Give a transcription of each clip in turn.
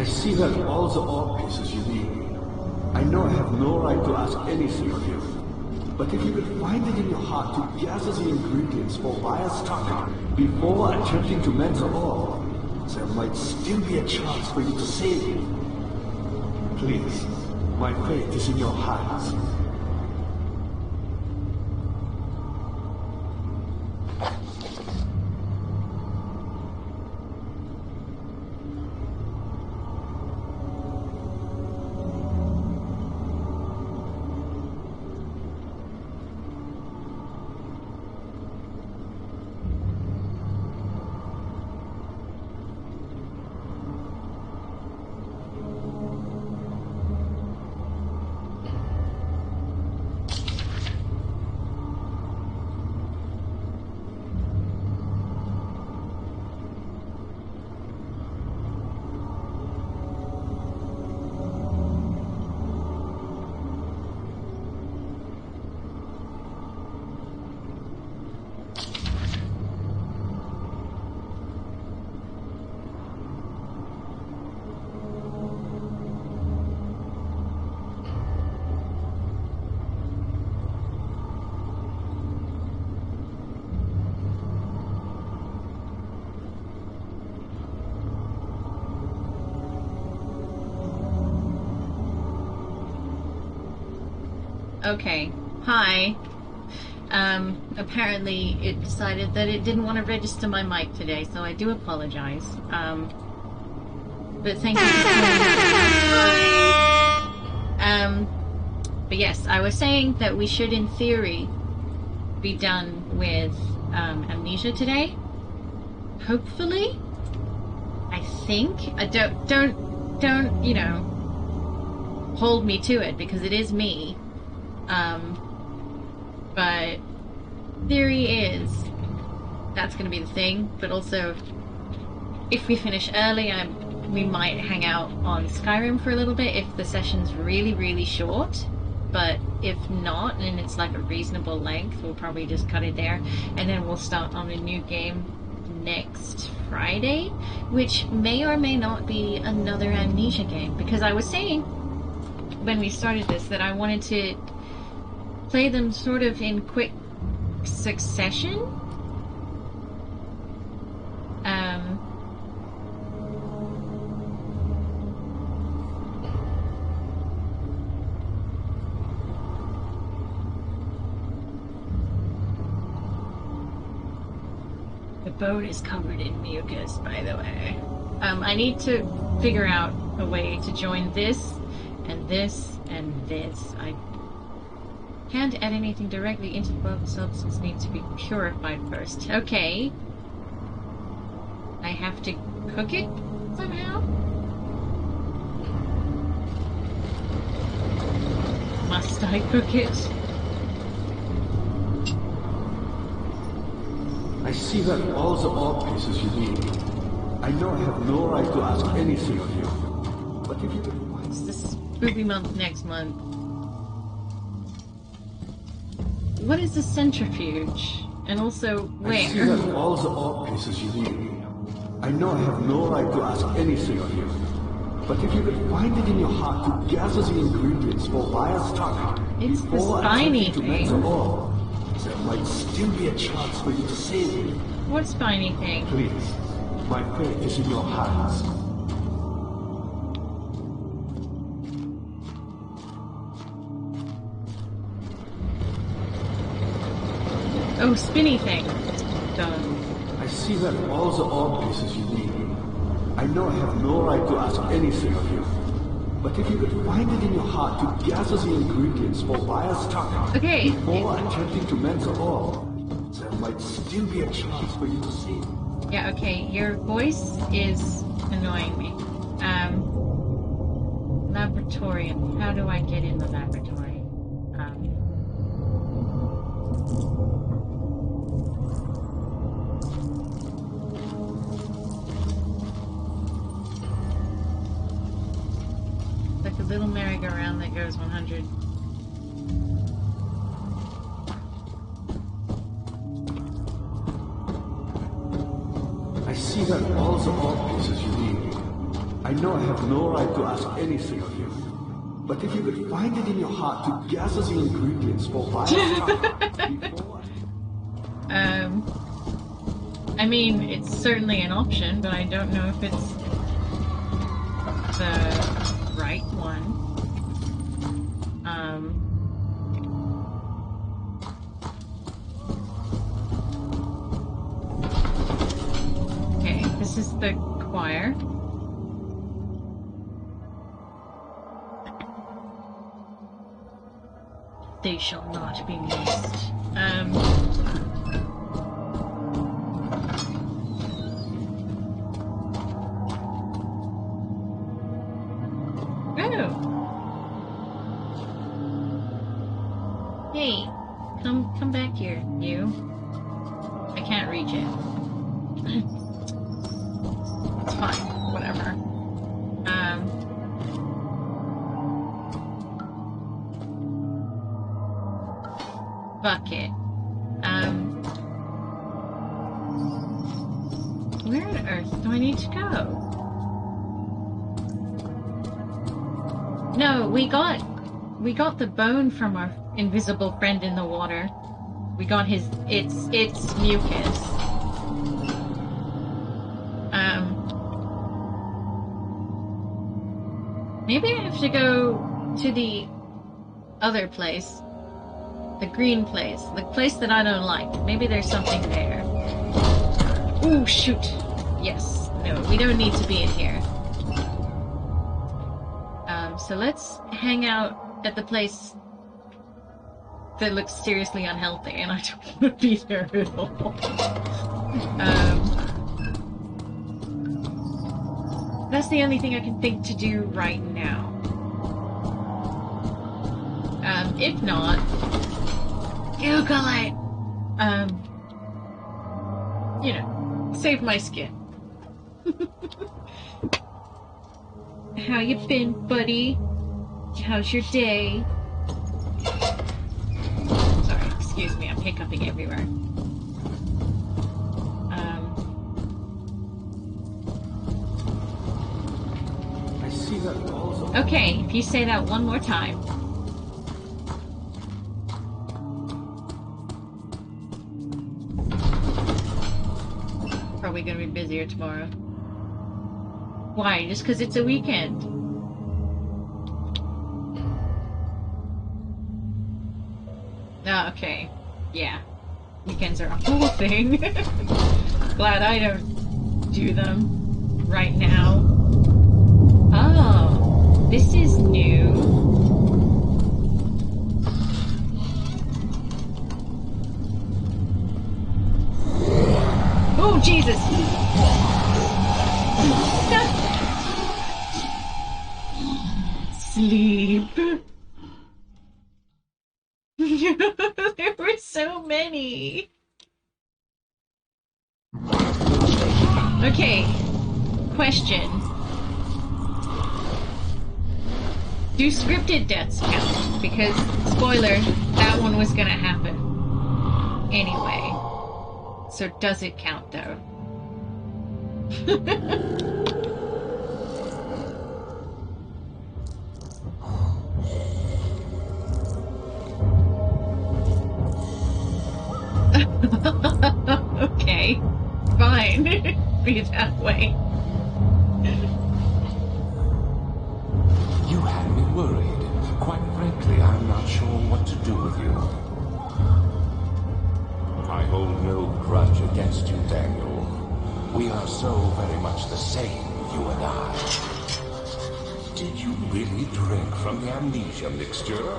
see that all the ore pieces you need. I know I have no right to ask anything of you. But if you could find it in your heart to gather the ingredients for Vaya's stock before attempting to mend the ore, there might still be a chance for you to save it. Please, my fate is in your hands. Okay, hi. Apparently it decided that it didn't want to register my mic today, so I do apologize. But thank you for calling. Hi! But yes, I was saying that we should, in theory, be done with, Amnesia today. Hopefully? I think. Don't, you know, hold me to it, because it is me. But theory is that's going to be the thing, but also if we finish early, we might hang out on Skyrim for a little bit if the session's really short, but if not, and it's like a reasonable length, we'll probably just cut it there, and then we'll start on a new game next Friday, which may or may not be another Amnesia game, because I was saying when we started this that I wanted to play them sort of in quick succession. The boat is covered in mucus, by the way. I need to figure out a way to join this and this and this. I can't add anything directly into the boat. The substance needs to be purified first. Okay. I have to cook it somehow? Must I cook it? I see that all the ore pieces you need. I know I have no right to ask anything of you. But if you could find... It's the spooky month next month. What is the centrifuge? And also, where? I see that all the ore pieces you need. I know I have no right to ask anything of you. But if you could find it in your heart to gather the ingredients for Vaya's stock It's the before spiny attempting to mend the thing. ore, there might still be a chance for you to save it. What spiny thing? Please, my fate is in your hands. Oh, spinny thing. Done. I see that all the ore pieces you need. I know I have no right to ask anything of you. But if you could find it in your heart to gather the ingredients for Vaya's stock Okay. before attempting to mend the ore, there might still be a chance for you to save. Yeah, okay, your voice is annoying me. Laboratorium. How do I get in the laboratory? Like a little merry-go-round that goes 100. I see that all the ore pieces you need. I know I have no right to ask anything of you, but if you could find it in your heart to gather the ingredients for before... I mean, it's certainly an option, but I don't know if it's the right one. Okay, this is the choir. They shall not be missed. Oh! Hey, come back here, you. I can't reach it. It's fine, whatever. Fuck it. Where on earth do I need to go? No, we got the bone from our invisible friend in the water. We got his it's mucus. Maybe I have to go to the other place. The green place. The place that I don't like. Maybe there's something there. Ooh, shoot. Yes. No, we don't need to be in here. So let's hang out at the place that looks seriously unhealthy, and I don't want to be there at all. That's the only thing I can think to do right now. If not, Google it! You know, save my skin. How you been, buddy? How's your day? Sorry, excuse me, I'm hiccuping everywhere. I see that also. Okay, if you say that one more time. Probably gonna be busier tomorrow. Why? Just because it's a weekend? Oh, okay. Yeah. Weekends are a whole thing. Glad I don't do them right now. Oh, this is new. Oh, Jesus! Sleep. There were so many. Okay. Question. Do scripted deaths count? Because, spoiler, that one was gonna happen. Anyway. So does it count, though? Okay, fine. Be that way. You had me worried. Quite frankly, I'm not sure what to do with you. I hold no grudge against you, Daniel. We are so very much the same, you and I. Did you really drink from the amnesia mixture?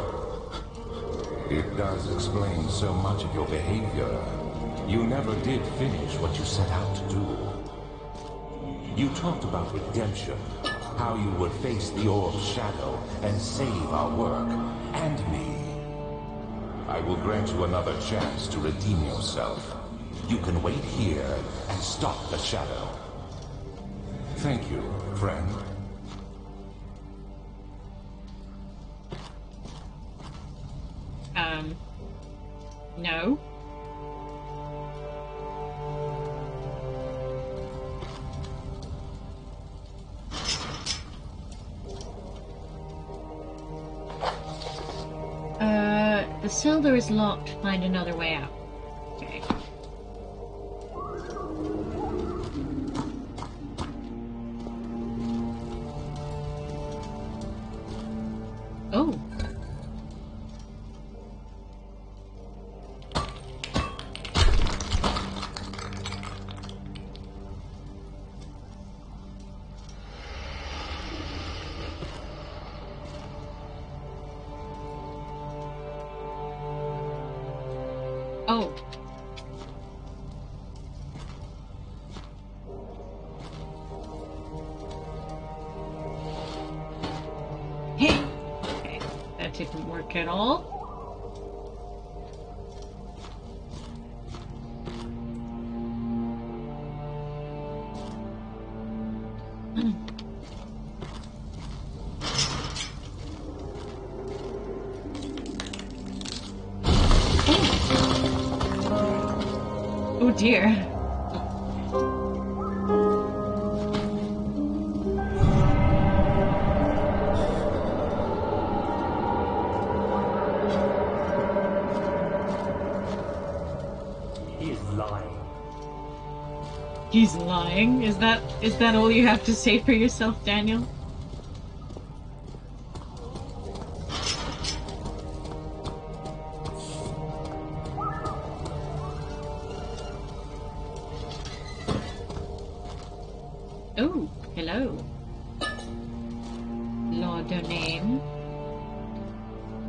It does explain so much of your behavior. You never did finish what you set out to do. You talked about redemption, how you would face the orb's shadow and save our work, and me. I will grant you another chance to redeem yourself. You can wait here and stop the shadow. Thank you, friend. No. The cell door is locked. Find another way out. Okay. Oh. Oh. Hey! Okay, that didn't work at all. Oh dear. He's lying. He's lying? Is that all you have to say for yourself, Daniel? Oh, hello. Laudanum.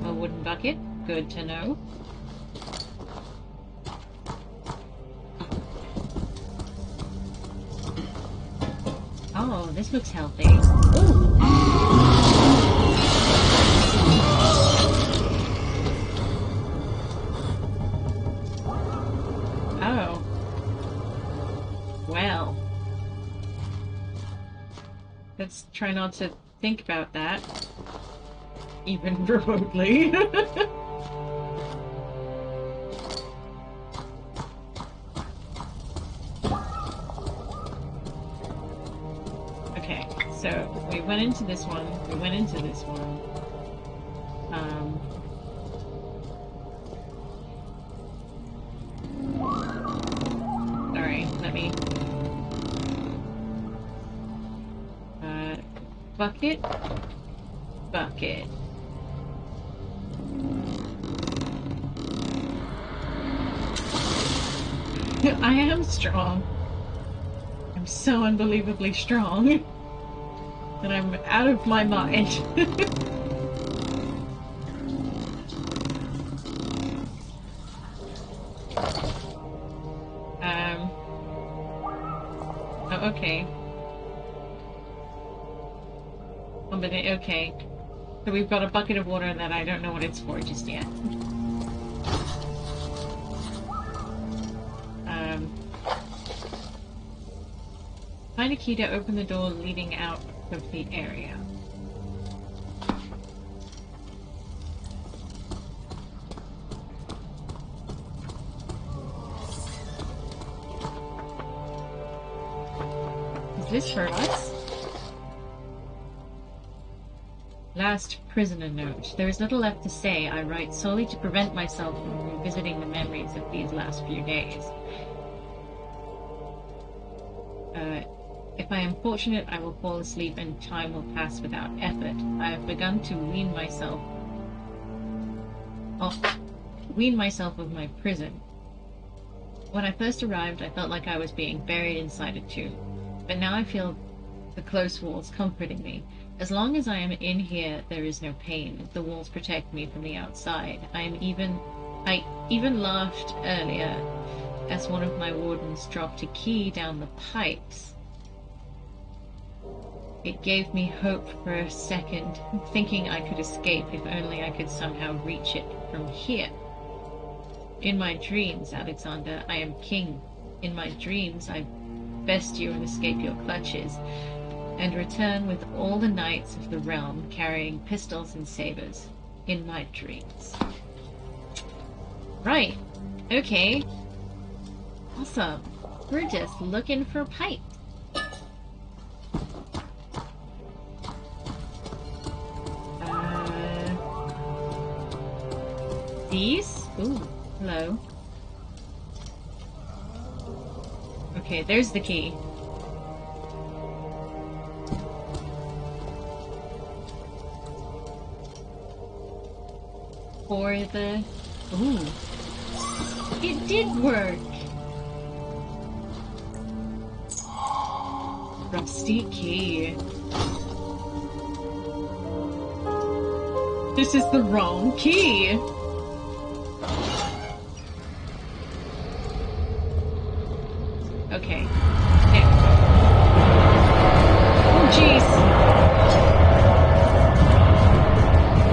A wooden bucket. Good to know. Oh, this looks healthy. Ooh. Oh. Well. Let's try not to think about that. Even remotely. Okay, so we went into this one, we went into this one. Alright, let me... bucket. Bucket. I am strong. I'm so unbelievably strong. And I'm out of my mind. Oh, okay. Oh, but okay. So we've got a bucket of water that I don't know what it's for just yet. Find a key to open the door leading out of the area. Is this for us? Last prisoner note. There is little left to say. I write solely to prevent myself from revisiting the memories of these last few days. If I am fortunate, I will fall asleep and time will pass without effort. I have begun to wean myself of my prison. When I first arrived, I felt like I was being buried inside a tomb. But now I feel the close walls comforting me. As long as I am in here, there is no pain. The walls protect me from the outside. I even laughed earlier as one of my wardens dropped a key down the pipes. It gave me hope for a second, thinking I could escape if only I could somehow reach it from here. In my dreams, Alexander, I am king. In my dreams, I best you and escape your clutches, and return with all the knights of the realm carrying pistols and sabers. In my dreams. Right. Okay. Awesome. We're just looking for pipes. keys? Ooh, hello. Okay, there's the key. For the... Ooh. It did work! Rusty key. This is the wrong key! Okay. There. Oh jeez!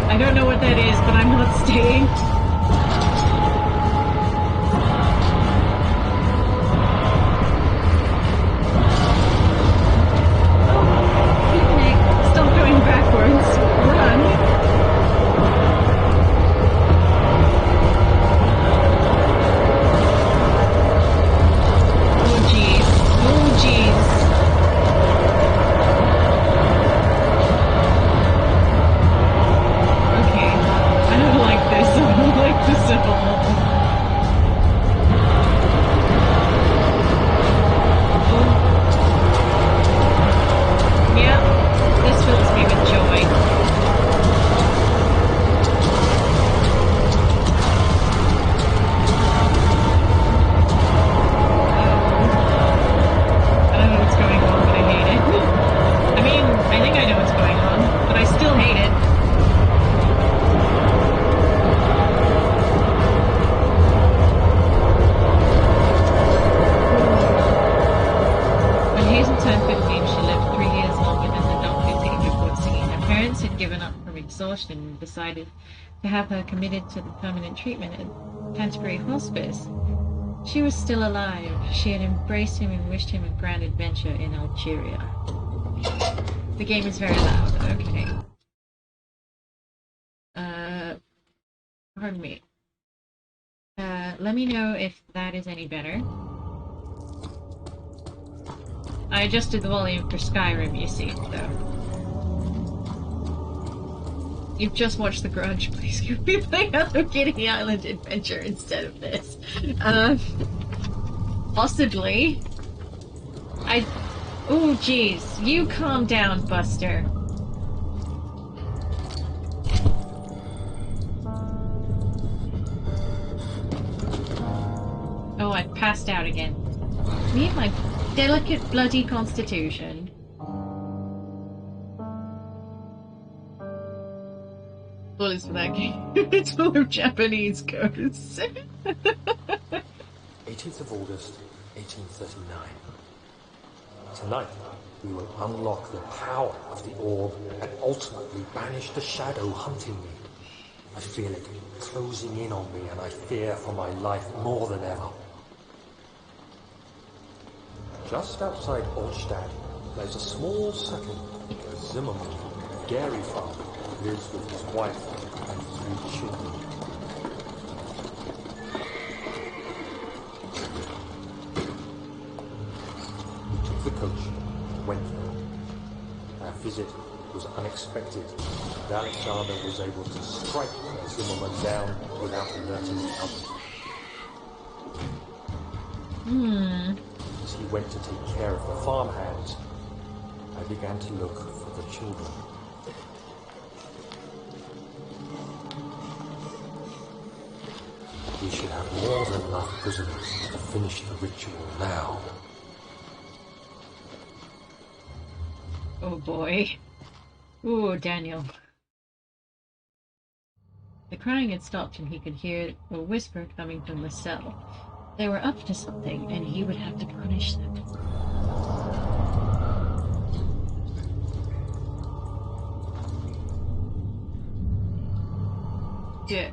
I don't know what that is, but I'm not staying. And decided to have her committed to the permanent treatment at Canterbury Hospice. She was still alive. She had embraced him and wished him a grand adventure in Algeria. The game is very loud. Okay. Pardon me. Let me know if that is any better. I adjusted the volume for Skyrim, you see, so... You've just watched The Grudge, please give me play another Kitty Island adventure instead of this. Possibly. Oh, jeez. You calm down, Buster. Oh, I passed out again. Me and my delicate bloody constitution. Bullets for that game. It's full of Japanese ghosts. 18th of August, 1839. Tonight, we will unlock the power of the orb and ultimately banish the shadow hunting me. I feel it closing in on me and I fear for my life more than ever. Just outside Altstadt lies a small settlement where Zimmerman, a dairy farmer, lives with his wife and 3 children. We took the coach and went there. Our visit was unexpected, and Alexander was able to strike Zimmerman down without alerting the others. As he went to take care of the farmhands, I began to look for the children. We should have more than enough prisoners to finish the ritual now. Oh boy. Ooh, Daniel. The crying had stopped and he could hear a whisper coming from the cell. They were up to something and he would have to punish them. Yeah.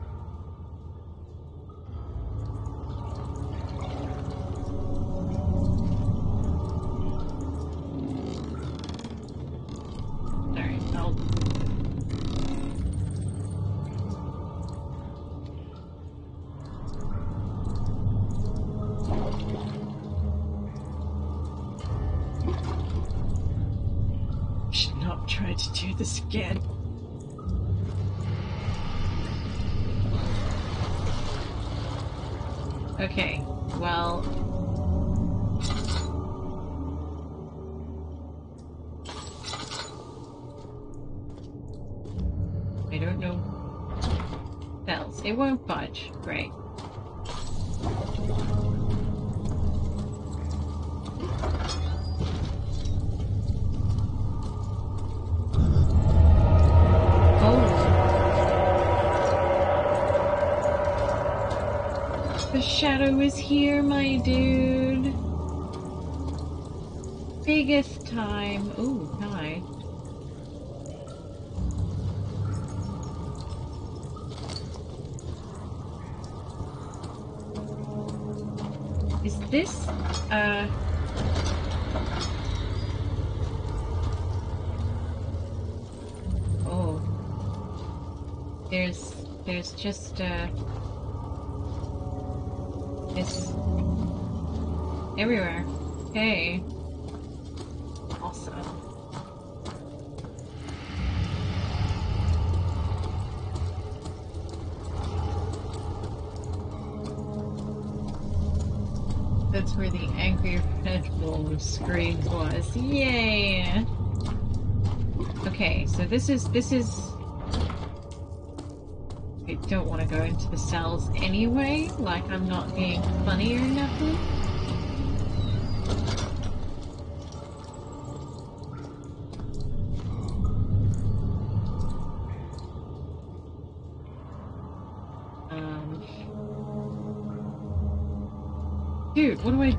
To do this again. Okay, well... I don't know. Bells. It won't budge. Great. The shadow is here, my dude. Biggest time. Ooh, hi. Is this, oh. There's just, it's everywhere. Okay. Awesome. That's where the angry red roll screen was. Yay! Okay, so this is... I don't want to go into the cells anyway, like I'm not being funny or nothing. Dude, what do I...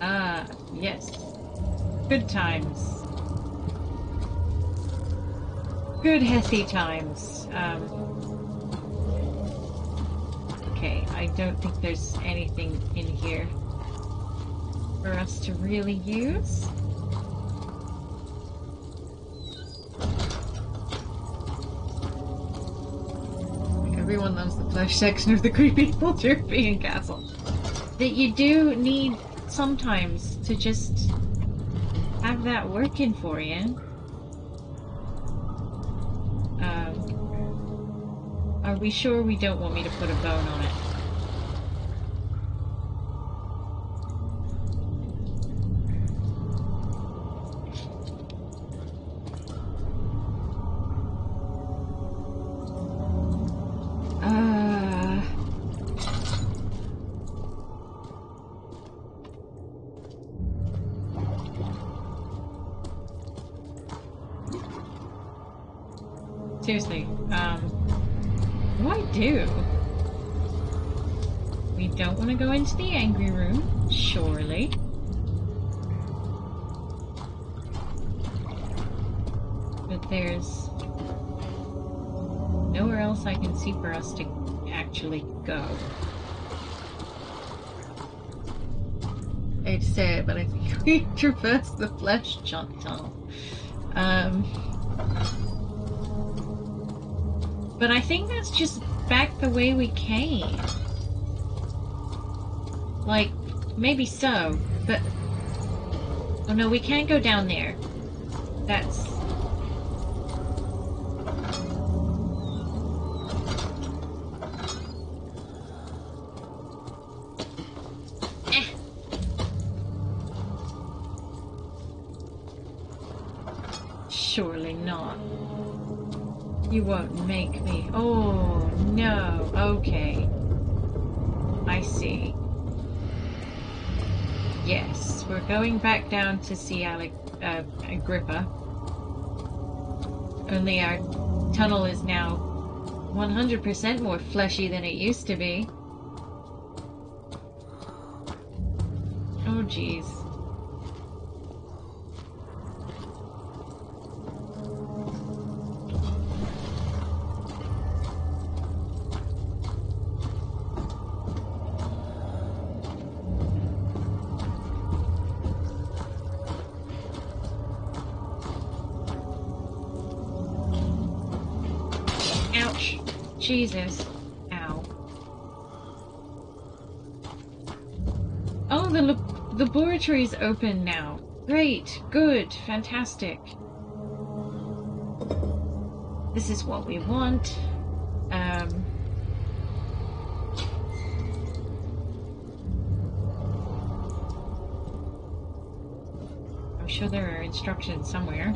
Ah, yes. Good times. Good Hesse times. Okay, I don't think there's anything in here for us to really use. Everyone loves the flesh section of the creepy European castle. That you do need sometimes to just have that working for you. Are we sure we don't want me to put a bone on it? Seriously, what do I do? We don't want to go into the angry room, surely. But there's nowhere else I can see for us to actually go. I hate to say it, but I think we traversed the flesh tunnel. But I think that's just back the way we came. Like, maybe so, but... Oh no, we can't go down there. That's... Surely not. You won't make me. Oh, no. Okay. I see. Yes, we're going back down to see Agrippa. Only our tunnel is now 100% more fleshy than it used to be. Oh, jeez. Jesus. Ow. Oh, the laboratory is open now. Great, good, fantastic. This is what we want. I'm sure there are instructions somewhere.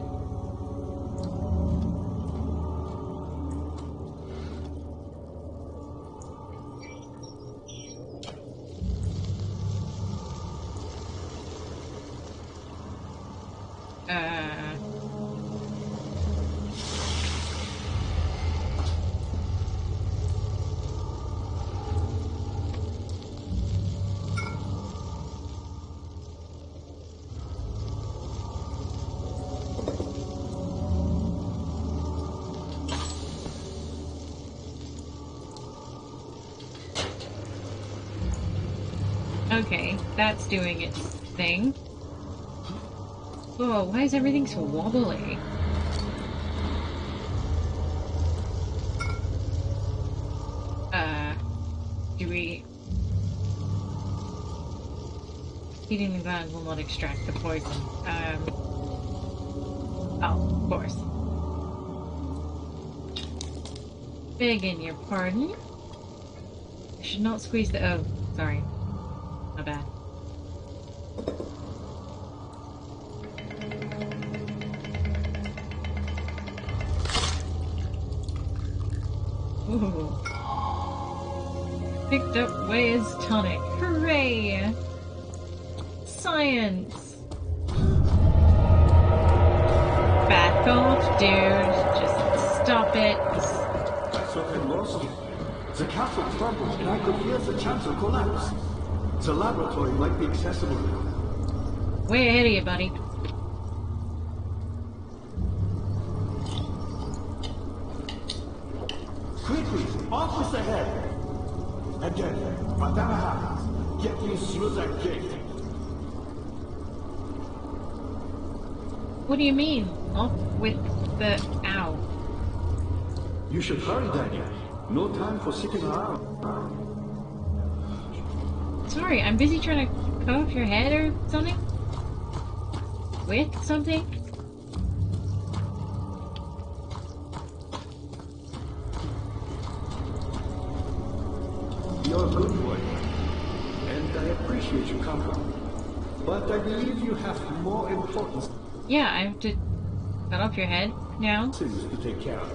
Okay, that's doing its thing. Whoa, why is everything so wobbly? Do we... Heating the gland will not extract the poison. Oh, of course. Begging your pardon? I should not squeeze the... Oh, sorry. My bad. Ooh. Picked up Wade's tonic. Hooray! Science! Back off, dude. Just stop it. I thought I lost you. The castle crumbled and I could hear the chancel collapse. The laboratory might be accessible now. Way ahead of you, buddy. Quickly, office ahead! Again, whatever happens, get me through that gate. What do you mean? Off with the... Ow. You should hurry, Daniel. No time for sitting around. Sorry, I'm busy trying to cut off your head or something? With something? You're a good boy, and I appreciate your comfort. But I believe you have more important Yeah, I have to cut off your head now. things to take care of.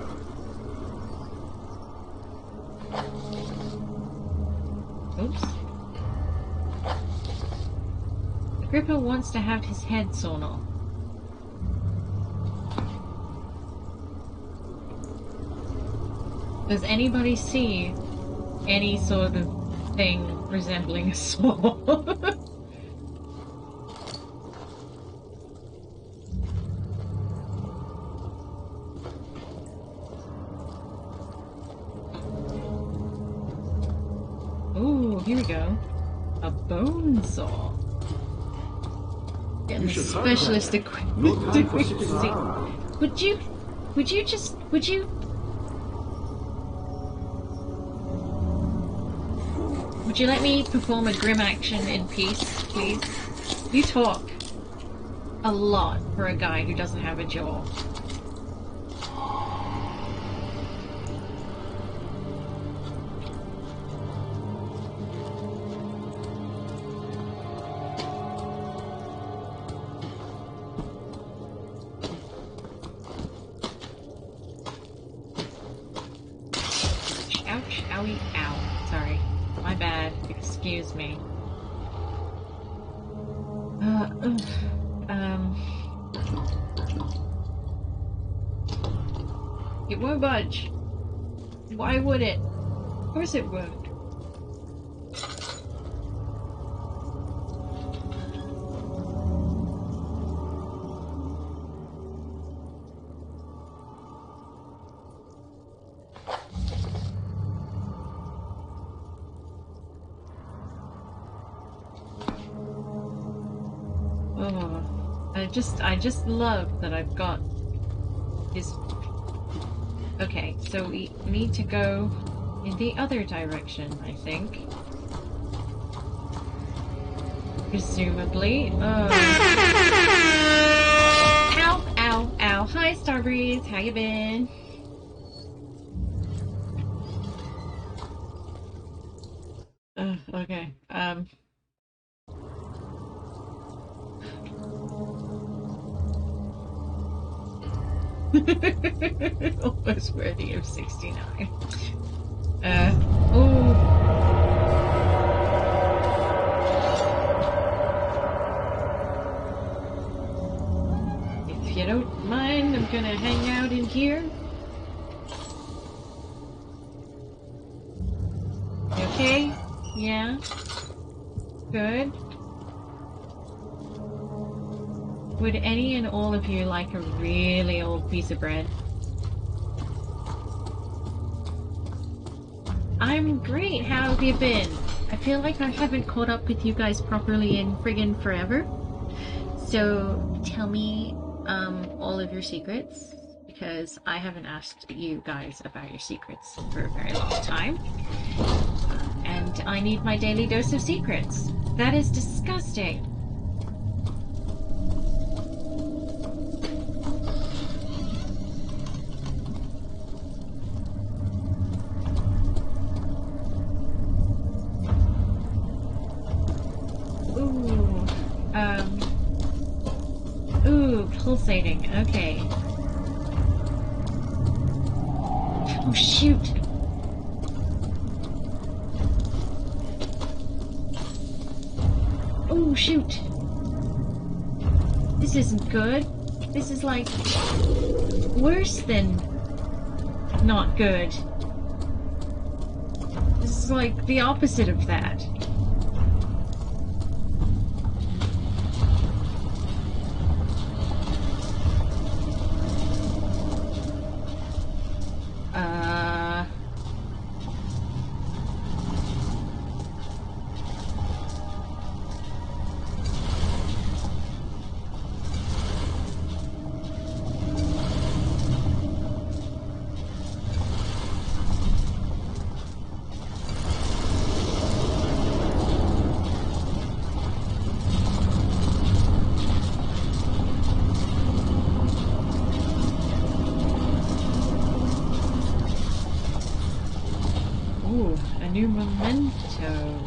Oops. Agrippa wants to have his head sawn off. Does anybody see any sort of thing resembling a saw? Ooh, here we go. A bone saw. Getting You the should hurry, specialist Daniel. equipment. No time for to sitting see. around. Would you let me perform a grim action in peace, please? You talk a lot for a guy who doesn't have a jaw. Ouch, owie, ow. Sorry. My bad. Excuse me. It won't budge. Why would it? Of course it won't. Oh, I just love that I've got his... Okay, so we need to go in the other direction, I think. Presumably. Ow, ow, ow. Hi, Starbreeze. How you been? Okay. Almost worthy of 69. Oh. If you don't mind, I'm gonna hang out in here. You okay? Yeah? Good. Would any and all of you like a really old piece of bread? I'm great, how have you been? I feel like I haven't caught up with you guys properly in friggin' forever. So, tell me, all of your secrets, because I haven't asked you guys about your secrets for a very long time. And I need my daily dose of secrets. That is disgusting. Ooh, pulsating, okay. Oh, shoot! Oh, shoot! This isn't good. This is like worse than not good. This is like the opposite of that. New memento.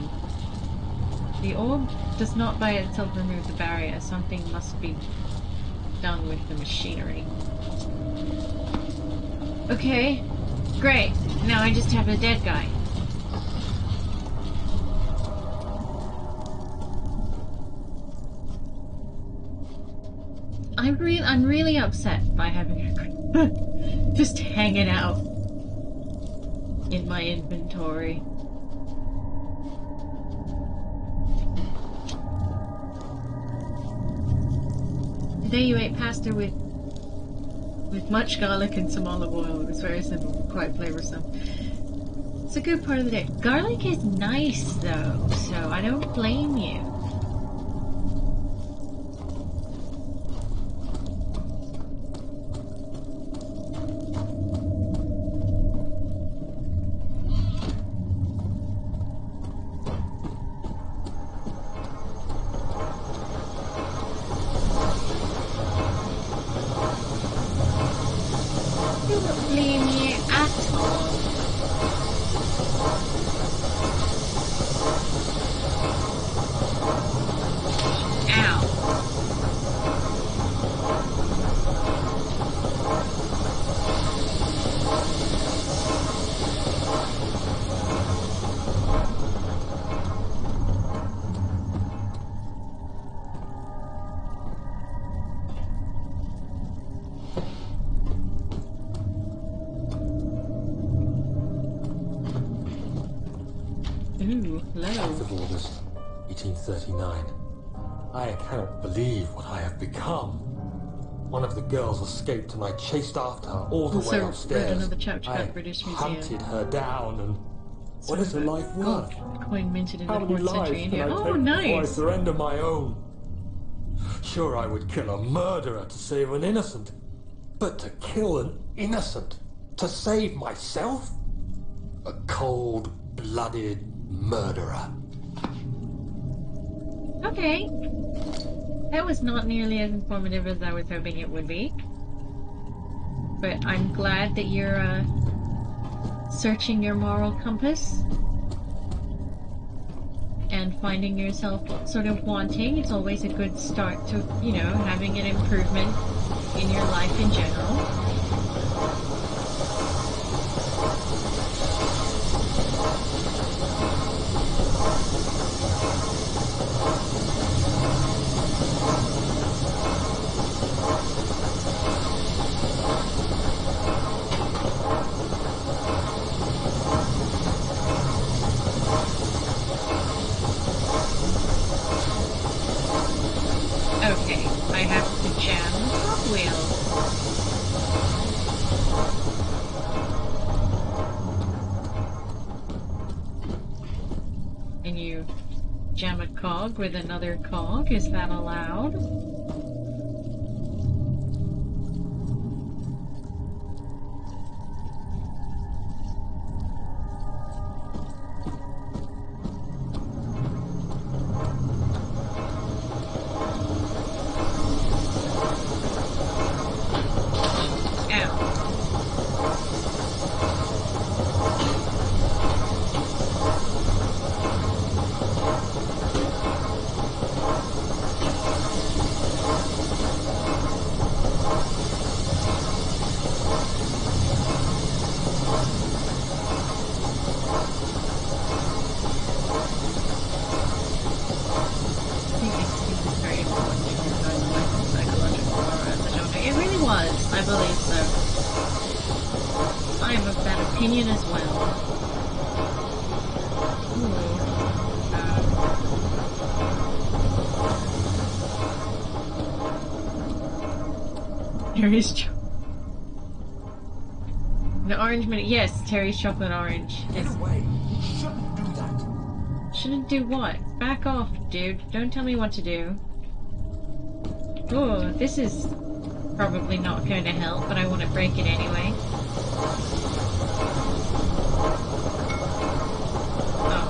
The orb does not by itself remove the barrier. Something must be done with the machinery. Okay, great. Now I just have a dead guy. I'm really upset by having a just hanging out in my inventory. Today you ate pasta with much garlic and some olive oil. It was very simple, quite flavoursome. It's a good part of the day. Garlic is nice though, so I don't blame you. Ooh, hello. 10th of August, 1839. I cannot believe what I have become. One of the girls escaped and I chased after her all the way upstairs. I hunted her down and... What is a life worth? Coin minted in How the many 4th lives century can India. I Oh, take before I nice! surrender my own? Sure, I would kill a murderer to save an innocent. But to kill an innocent to save myself? A cold-blooded murderer. Okay. That was not nearly as informative as I was hoping it would be. But I'm glad that you're, searching your moral compass and finding yourself sort of wanting. It's always a good start to, you know, having an improvement in your life in general. Okay, I have to jam the cogwheel. Can you jam a cog with another cog? Is that allowed? I believe so. I am of that opinion as well. Terry's the orange minute. Yes, Terry's chocolate orange. Get away! You shouldn't do that. Shouldn't do what? Back off, dude. Don't tell me what to do. Oh, this is probably not going to help, but I want to break it anyway. Oh.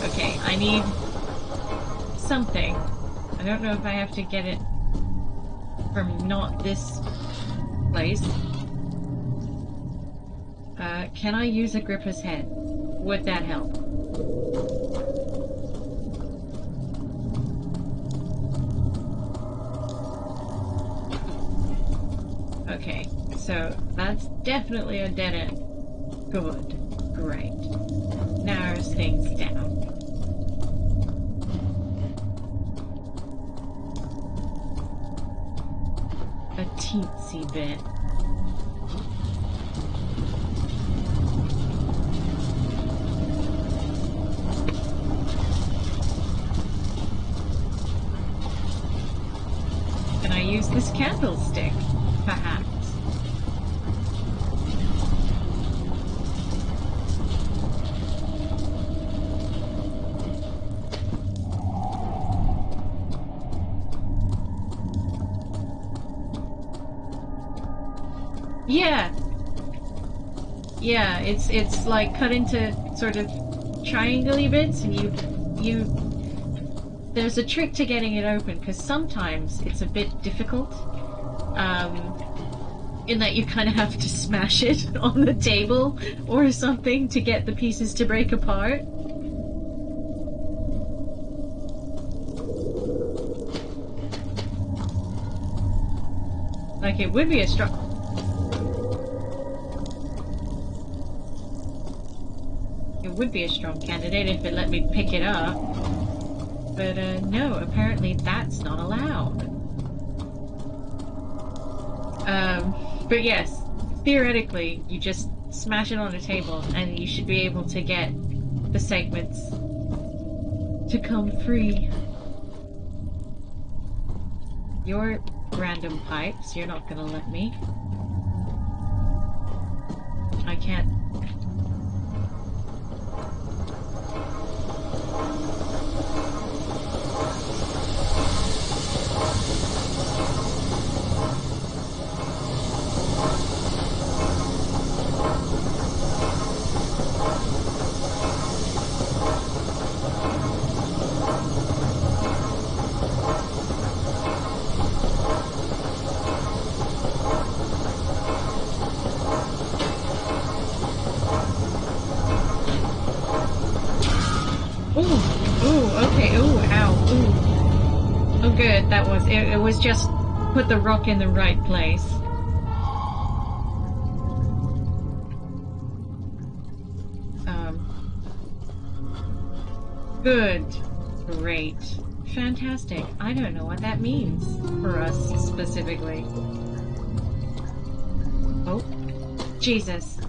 Okay, I need something. I don't know if I have to get it from not this place. Can I use Agrippa's head? Would that help? Okay, so that's definitely a dead end. Good. Great. Narrows things down. A teensy bit. Can I use this candlestick, perhaps? Yeah. Yeah, it's like cut into sort of triangle-y bits, and there's a trick to getting it open, because sometimes it's a bit difficult, in that you kind of have to smash it on the table or something to get the pieces to break apart. Like, it would be a strong... It would be a strong candidate if it let me pick it up. But, no, apparently that's not allowed. But yes, theoretically, you just smash it on a table and you should be able to get the segments to come free. Your random pipes, you're not gonna let me. I can't. good. That was it. It was just put the rock in the right place. Good. Great. Fantastic. I don't know what that means for us specifically. Oh. Jesus.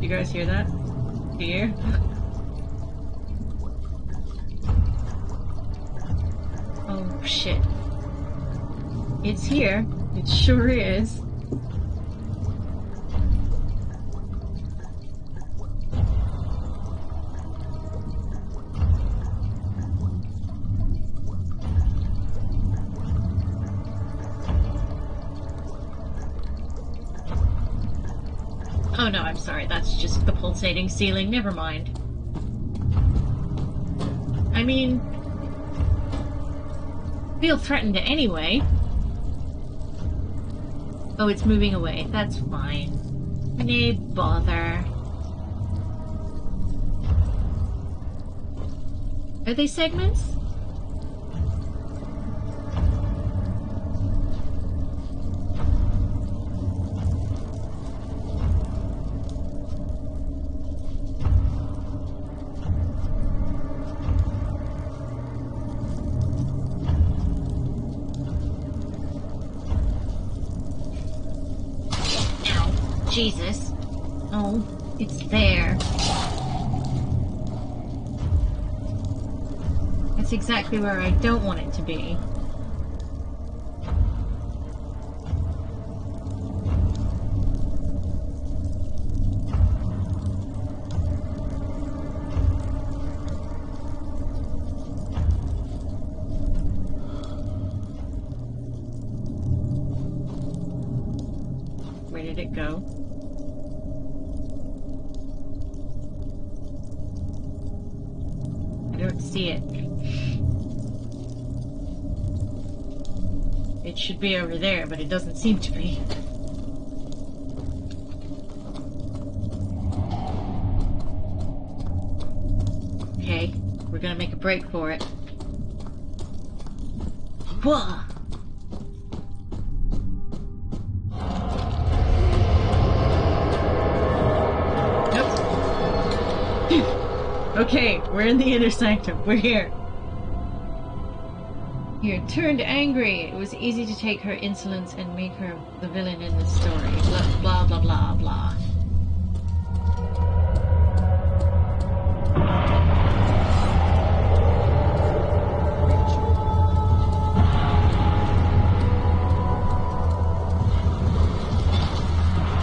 You guys hear that? Do you? Oh shit. It's here. It sure is. Oh no, I'm sorry, that's just the pulsating ceiling, never mind. I mean... feel threatened anyway. Oh, it's moving away, that's fine. Nay bother. Are they segments? Jesus. Oh, it's there. That's exactly where I don't want it to be. Where did it go? I don't see it. It should be over there, but it doesn't seem to be. Okay, we're gonna make a break for it. Whoa! Okay, we're in the inner sanctum. We're here. Here, turned angry. It was easy to take her insolence and make her the villain in the story. Blah, blah, blah, blah, blah.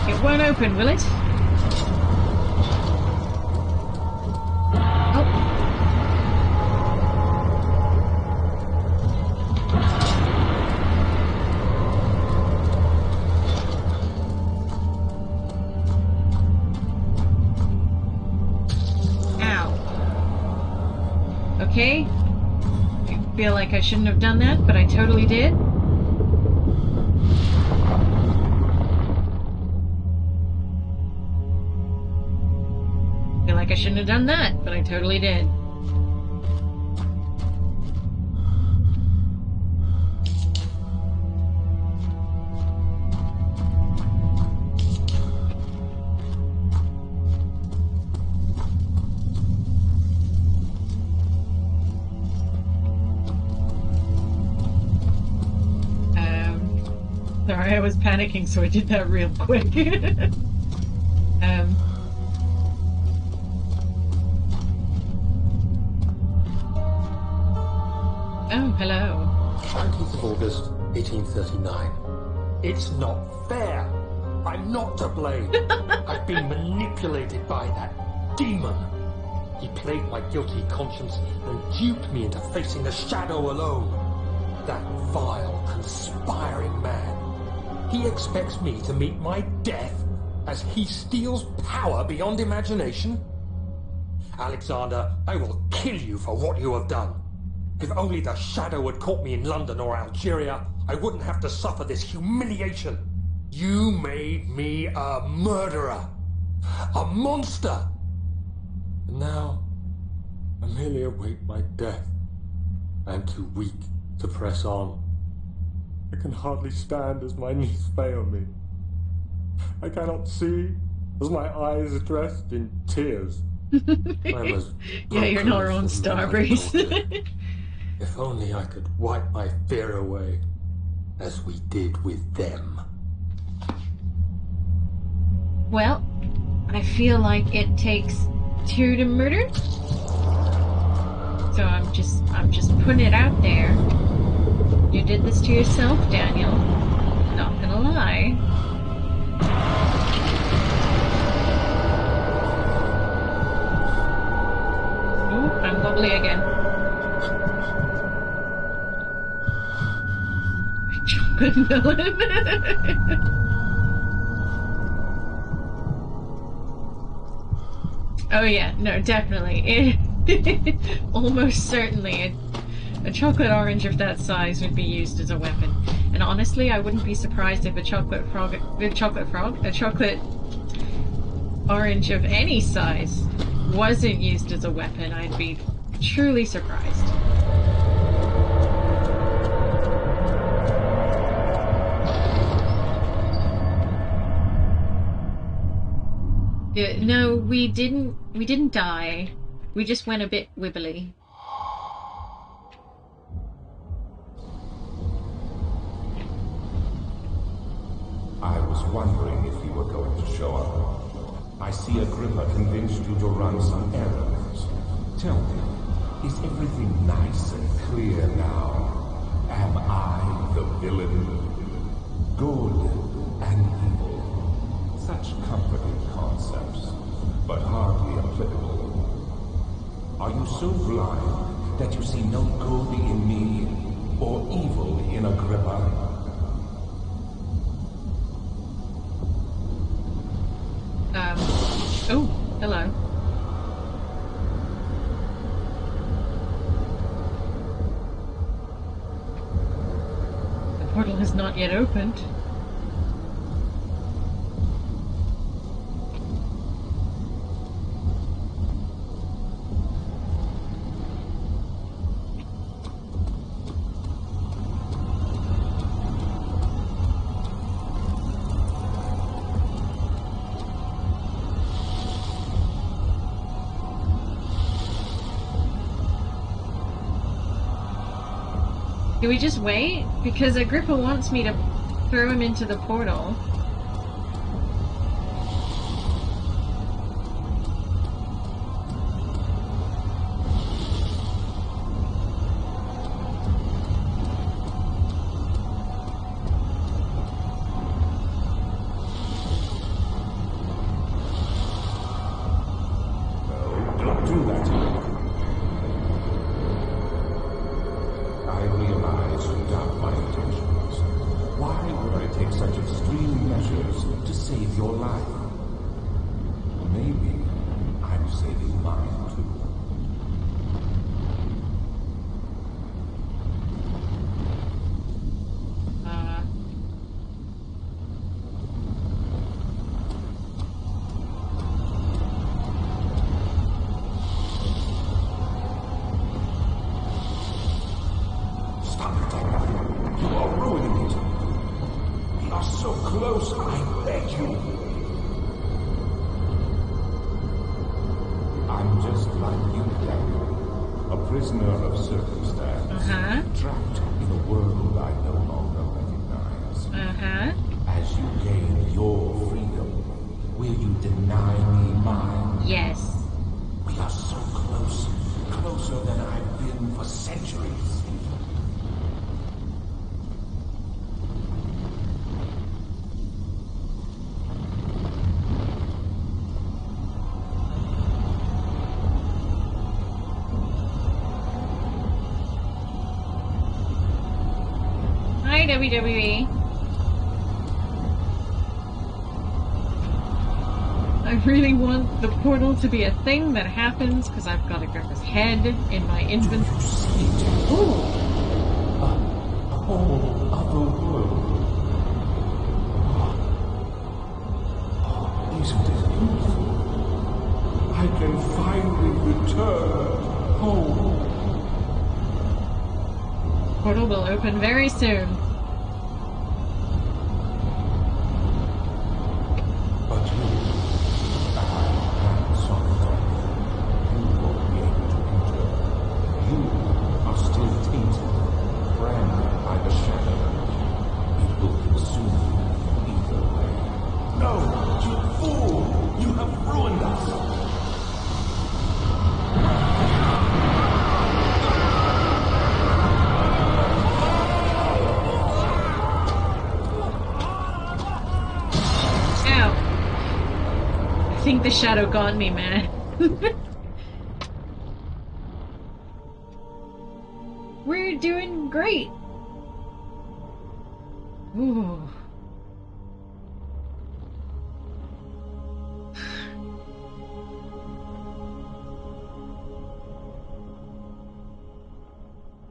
It won't open, will it? Okay, I feel like I shouldn't have done that, but I totally did. Feel like I shouldn't have done that, but I totally did. Sorry, I was panicking, so I did that real quick. Oh, hello. 19th of August, 1839. It's not fair. I'm not to blame. I've been manipulated by that demon. He played my guilty conscience and duped me into facing the shadow alone. That vile, conspiring man. He expects me to meet my death as he steals power beyond imagination? Alexander, I will kill you for what you have done. If only the Shadow had caught me in London or Algeria, I wouldn't have to suffer this humiliation. You made me a murderer. A monster. And now, I merely await my death. I am too weak to press on. I can hardly stand as my knees fail me. I cannot see as my eyes are dressed in tears. I'm as Yeah, you're not broken wrong, as the man Starbreeze. told. If only I could wipe my fear away, as we did with them. Well, I feel like it takes two to murder. So I'm just putting it out there. You did this to yourself, Daniel. Not gonna lie. Ooh, I'm wobbly again. Chocolate melon. Oh yeah, no, definitely. Almost certainly a chocolate orange of that size would be used as a weapon. And honestly, I wouldn't be surprised if a chocolate orange of any size wasn't used as a weapon. I'd be truly surprised. Yeah, no, we didn't die. We just went a bit wibbly. I was wondering if you were going to show up. I see Agrippa convinced you to run some errands. Tell me, is everything nice and clear now? Am I the villain? Good and evil. Such comforting concepts, but hardly applicable. Are you so blind that you see no good in me, or evil in Agrippa? Oh, hello. The portal has not yet opened. Do we just wait? Because Agrippa wants me to throw him into the portal. No, don't do that. I realize you doubt my intentions. Why would I take such extreme measures to save your life? Maybe I'm saving mine too. Stop it. You are ruining it. We are so close, I beg you. I'm just like you, Daniel. A prisoner of circumstance. Trapped in a world I no longer recognize. As you gain your freedom, will you deny me mine? Yes. We are so close. Closer than I've been for centuries. Hi, WWE. I really want the portal to be a thing that happens, because I've got Agrippa's head in my inventory. Ooh. A whole other world. Isn't it beautiful? I can finally return home. Portal will open very soon. But you, I am sorry, you won't be able to enter. You are still tainted, branded by the shadow. It will consume you either way. No, you fool! You have ruined us! I think the shadow got me, man. We're doing great. Ooh.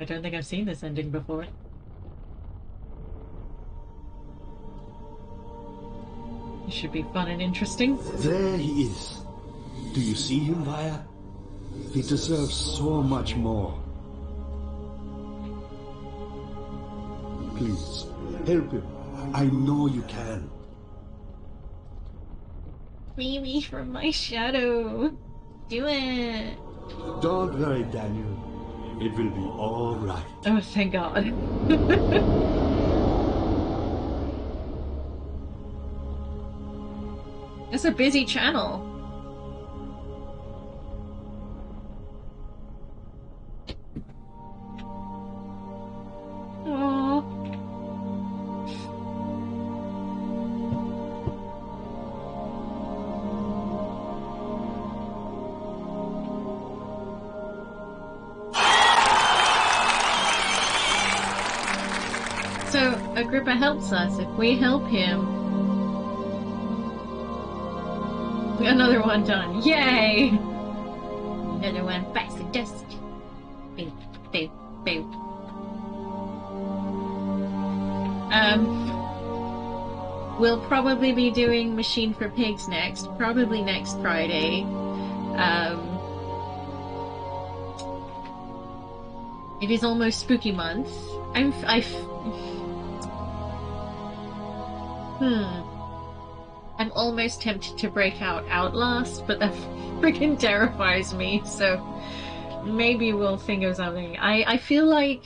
I don't think I've seen this ending before. It should be fun and interesting. There he is. Do you see him, Vaya? He deserves so much more. Please, help him. I know you can. Free me from my shadow. Do it. Don't worry, Daniel. It will be all right. Oh, thank God. It's a busy channel. Aww. So, Agrippa helps us. If we help him, another one done. Yay! Another one bites the dust. Boop, boop, boop. We'll probably be doing Machine for Pigs next. Probably next Friday. It is almost spooky month. I'm almost tempted to break out Outlast, but that freaking terrifies me, so maybe we'll think of something. I feel like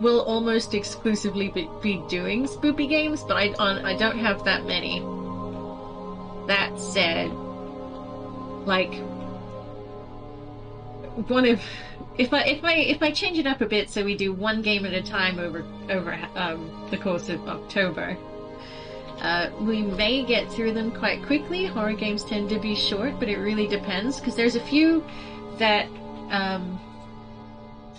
we'll almost exclusively be doing spoopy games, but I don't have that many. That said, like, if I change it up a bit so we do one game at a time over the course of October, we may get through them quite quickly. Horror games tend to be short, but it really depends, because there's a few that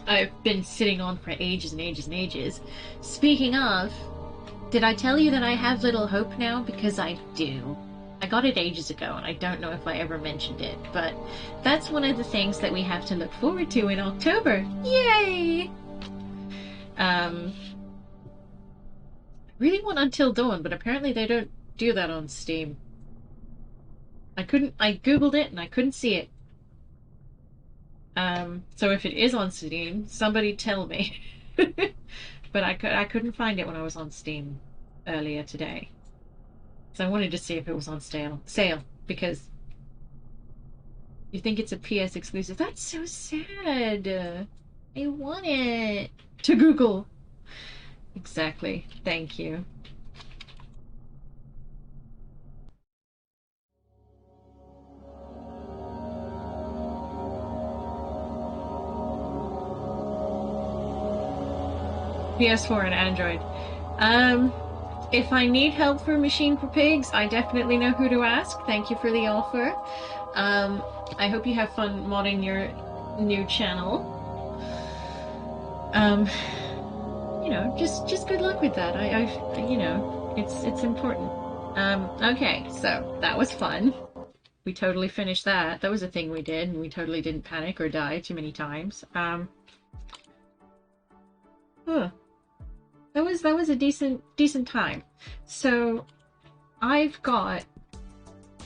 I've been sitting on for ages and ages and ages. Speaking of, did I tell you that I have Little Hope now? Because I do. I got it ages ago, and I don't know if I ever mentioned it, but that's one of the things that we have to look forward to in October. Yay! Really want Until Dawn, but apparently they don't do that on Steam. I googled it and I couldn't see it. So if it is on Steam, somebody tell me. But I couldn't find it when I was on Steam earlier today. So I wanted to see if it was on sale, because you think it's a PS exclusive. That's so sad. I want it. To Google. Exactly. Thank you. PS4 and Android. If I need help for Machine for Pigs, I definitely know who to ask. Thank you for the offer. I hope you have fun modding your new channel. You know, just good luck with that. You know, it's important. Okay, so that was fun. We totally finished that. That was a thing we did, and we totally didn't panic or die too many times. Huh. That was a decent time. So I've got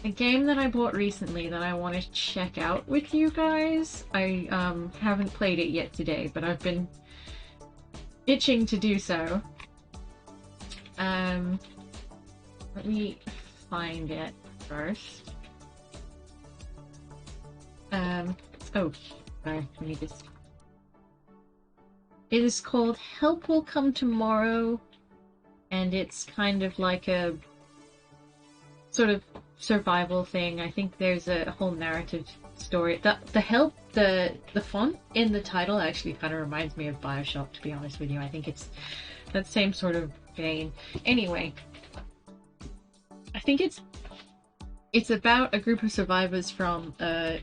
a game that I bought recently that I want to check out with you guys. I haven't played it yet today, but I've been itching to do so. Let me find it first. Oh, sorry, let me just... It is called Help Will Come Tomorrow, and it's kind of like a sort of survival thing. I think there's a whole narrative story. The font in the title actually kind of reminds me of BioShock, to be honest with you. I think it's that same sort of vein. Anyway, I think it's about a group of survivors from a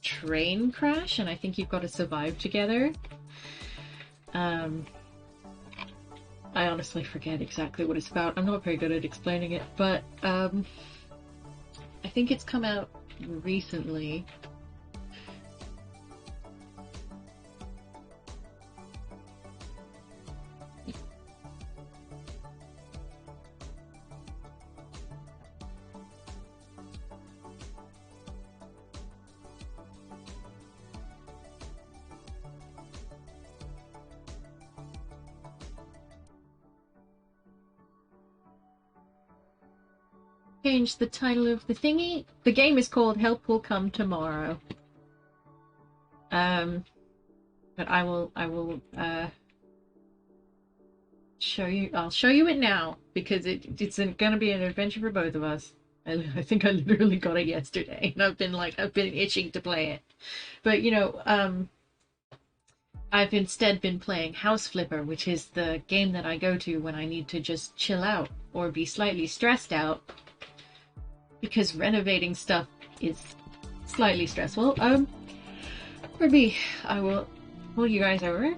train crash, and I think you've got to survive together. I honestly forget exactly what it's about. I'm not very good at explaining it, but I think it's come out recently. Change the title of the thingy. The game is called Help Will Come Tomorrow. But I will show you. I'll show you it now because it's gonna be an adventure for both of us. I think I literally got it yesterday, and I've been itching to play it. But you know, I've instead been playing House Flipper, which is the game that I go to when I need to just chill out or be slightly stressed out. Because renovating stuff is slightly stressful. Maybe I will pull you guys over.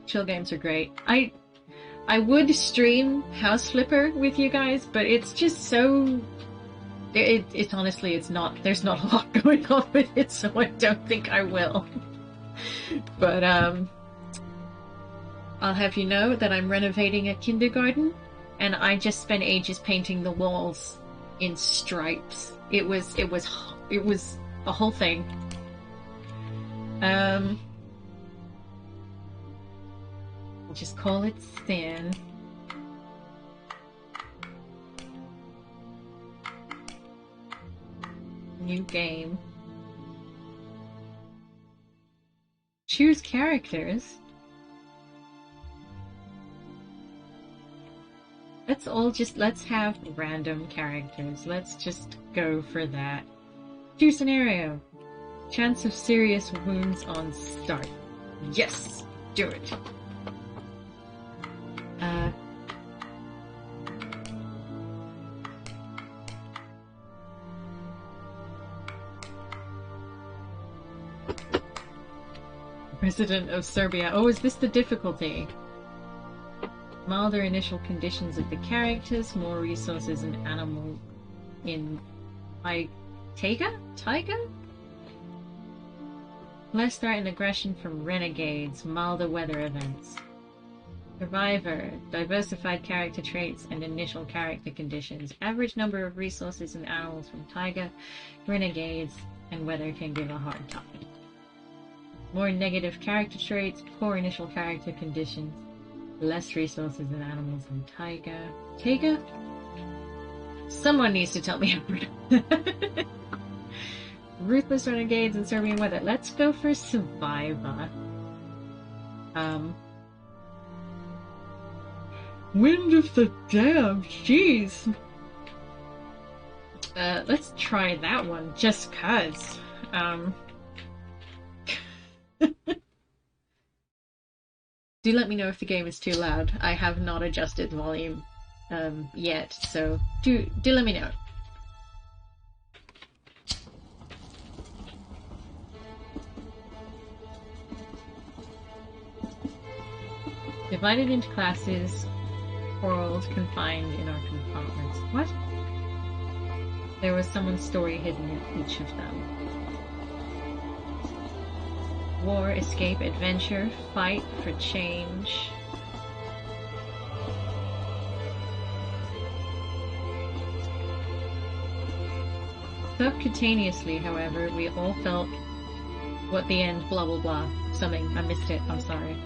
Chill games are great. I would stream House Flipper with you guys, but it's just so... It's honestly, it's not... There's not a lot going on with it, so I don't think I will. But, I'll have you know that I'm renovating a kindergarten. And I just spent ages painting the walls in stripes. It was a whole thing. We'll just call it Thin. New game. Choose characters. Let's have random characters. Let's just go for that. Choose scenario. Chance of serious wounds on start. Yes! Do it. President of Serbia. Oh, is this the difficulty? Milder initial conditions of the characters, more resources and animal in Taiga? Less threat and aggression from renegades, milder weather events. Survivor, diversified character traits and initial character conditions. Average number of resources and animals from Taiga, renegades, and weather can give a hard time. More negative character traits, poor initial character conditions. Less resources and animals in Taiga. Taiga? Someone needs to tell me how to... Ruthless renegades and Serbian weather. Let's go for Survivor. Wind of the Damned. Jeez. Let's try that one just cuz. Do let me know if the game is too loud. I have not adjusted volume yet, so do let me know. Divided into classes, quarrels, confined in our compartments. What? There was someone's story hidden in each of them. War, escape, adventure, fight for change. Subcutaneously, however, we all felt what the end, blah blah blah. Something, I missed it, I'm sorry.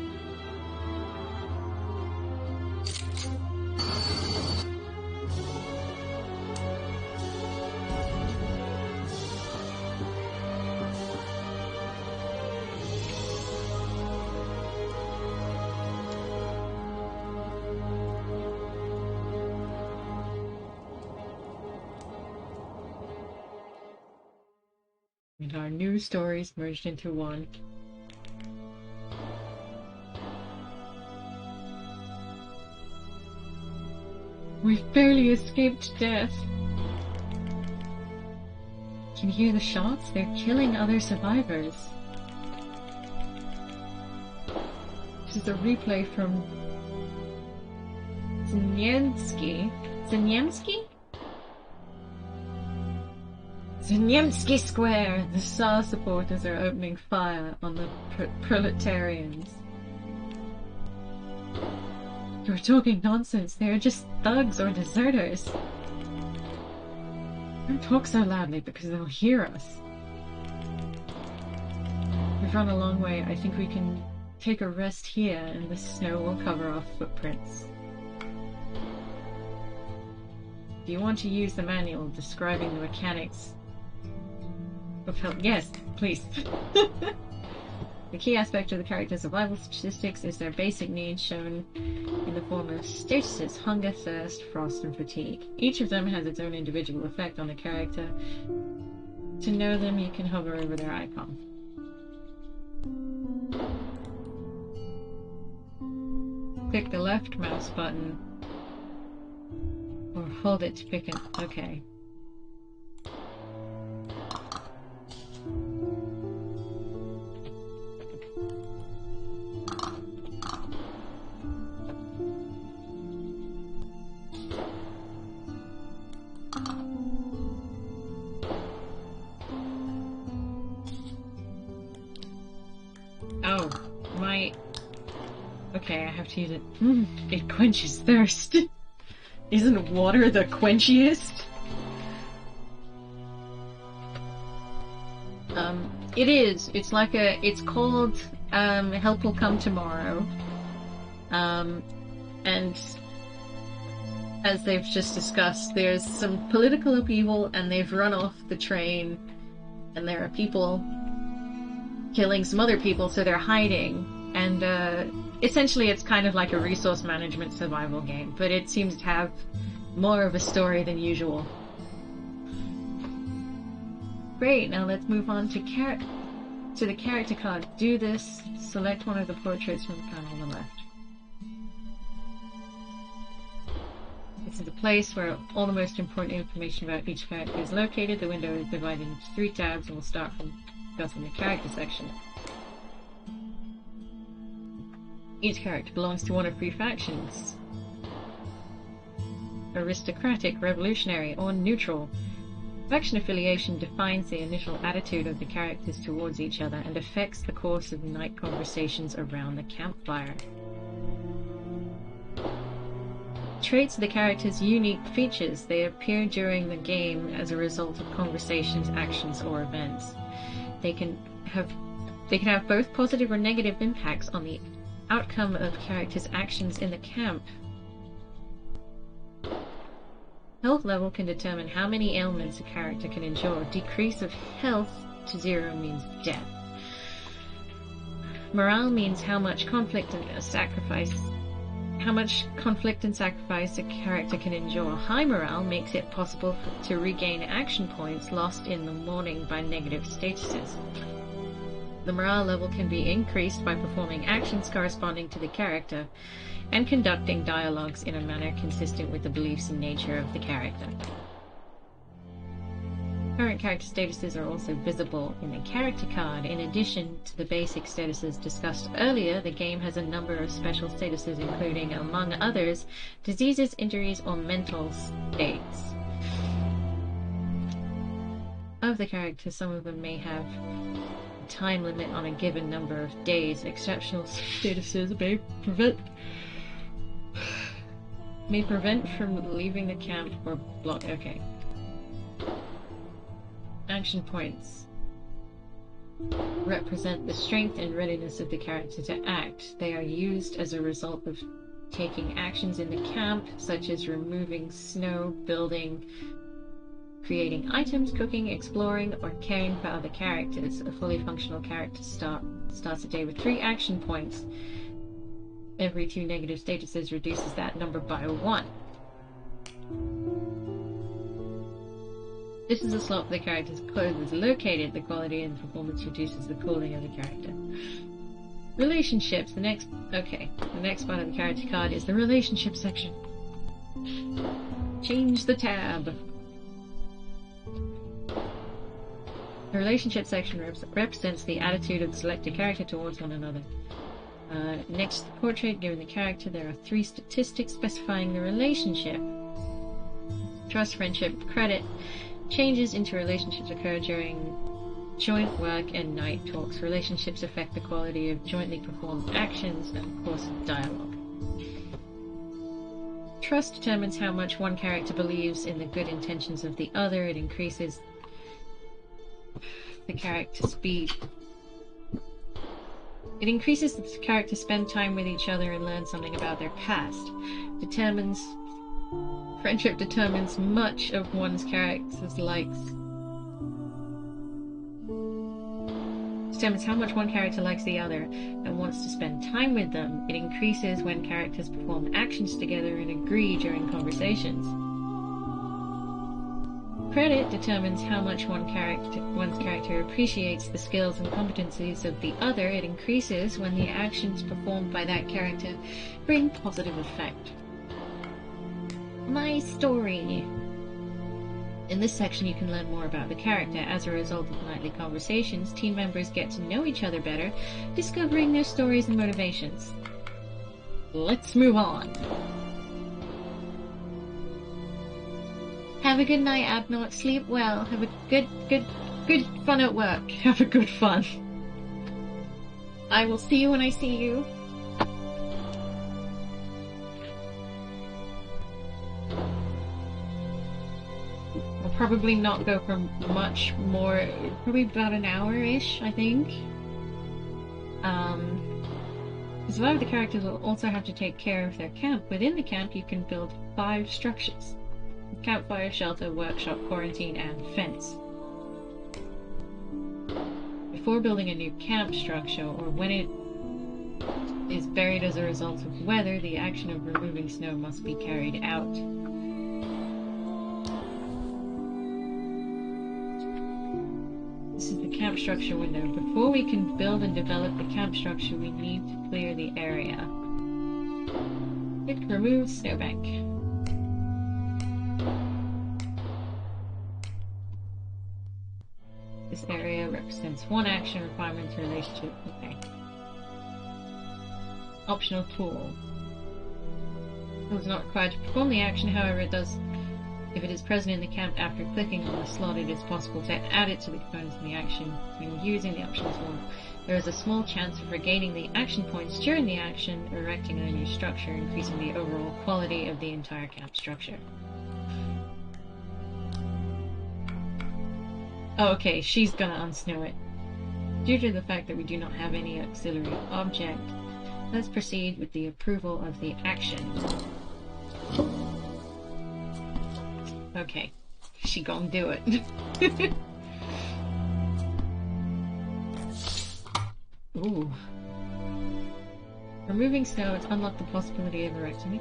And our new stories merged into one. We've barely escaped death. Can you hear the shots? They're killing other survivors. This is a replay from Zniemski. Zniemski Square! The Tsar supporters are opening fire on the proletarians. You're talking nonsense. They are just thugs or deserters. Don't talk so loudly because they'll hear us. We've run a long way. I think we can take a rest here and the snow will cover our footprints. Do you want to use the manual describing the mechanics of help? Yes, please. The key aspect of the character's survival statistics is their basic needs shown in the form of statuses: hunger, thirst, frost, and fatigue. Each of them has its own individual effect on the character. To know them, you can hover over their icon. Click the left mouse button or hold it to pick it. Okay. Oh, my... Okay, I have to use it. It quenches thirst. Isn't water the quenchiest? It is. It's like a... It's called, Help Will Come Tomorrow. And as they've just discussed, there's some political upheaval and they've run off the train and there are people killing some other people, so they're hiding. And, essentially it's kind of like a resource management survival game, but it seems to have more of a story than usual. Great, now let's move on to the character card. Do this, select one of the portraits from the panel on the left. This is a place where all the most important information about each character is located. The window is divided into 3 tabs and we'll start from discussing the character section. Each character belongs to one of 3 factions: aristocratic, revolutionary, or neutral. Faction affiliation defines the initial attitude of the characters towards each other and affects the course of night conversations around the campfire. Traits of the characters' unique features. They appear during the game as a result of conversations, actions, or events. They can have both positive or negative impacts on the outcome of characters' actions in the camp. Health level can determine how many ailments a character can endure. Decrease of health to 0 means death. Morale means how much conflict and sacrifice a character can endure. High morale makes it possible to regain action points lost in the morning by negative statuses. The morale level can be increased by performing actions corresponding to the character and conducting dialogues in a manner consistent with the beliefs and nature of the character. Current character statuses are also visible in the character card. In addition to the basic statuses discussed earlier, the game has a number of special statuses including, among others, diseases, injuries, or mental states. of the characters, some of them may have a time limit on a given number of days. Exceptional statuses may prevent from leaving the camp or block. Okay. Action points represent the strength and readiness of the character to act. They are used as a result of taking actions in the camp, such as removing snow, building, creating items, cooking, exploring, or caring for other characters. A fully functional character starts a day with 3 action points. Every 2 negative statuses reduces that number by 1. This is a slot where the character's clothes is located. The quality and performance reduces the cooling of the character. Relationships. The next part of the character card is the relationship section. Change the tab. The relationship section represents the attitude of the selected character towards one another. Next to the portrait given the character, there are 3 statistics specifying the relationship. Trust, friendship, credit. Changes into relationships occur during joint work and night talks. Relationships affect the quality of jointly performed actions and, of course, dialogue. Trust determines how much one character believes in the good intentions of the other. It increases the character's speed. It increases the character spend time with each other and learn something about their past. Friendship determines much of one's character's likes. Determines how much one character likes the other and wants to spend time with them. It increases when characters perform actions together and agree during conversations. Credit determines how much one's character appreciates the skills and competencies of the other. It increases when the actions performed by that character bring positive effect. My story. In this section you can learn more about the character. As a result of nightly conversations, team members get to know each other better, discovering their stories and motivations. Let's move on. Have a good night, Abnort. Sleep well. Have a good fun at work. Have a good fun. I will see you when I see you. We'll probably not go for much more, probably about an hour-ish, I think. Because a lot of the characters will also have to take care of their camp. Within the camp you can build 5 structures. Campfire, shelter, workshop, quarantine, and fence. Before building a new camp structure, or when it is buried as a result of weather, the action of removing snow must be carried out. This is the camp structure window. Before we can build and develop the camp structure, we need to clear the area. Click remove snowbank. This area represents 1 action requirement in relation to... Okay. Optional tool. It is not required to perform the action, however it does... If it is present in the camp after clicking on the slot, it is possible to add it to the components of the action when using the optional tool. There is a small chance of regaining the action points during the action, erecting a new structure, increasing the overall quality of the entire camp structure. Oh, okay, she's gonna unsnow it. Due to the fact that we do not have any auxiliary object, let's proceed with the approval of the action. Okay, she gonna do it. Ooh. Removing snow has unlocked the possibility of erecting a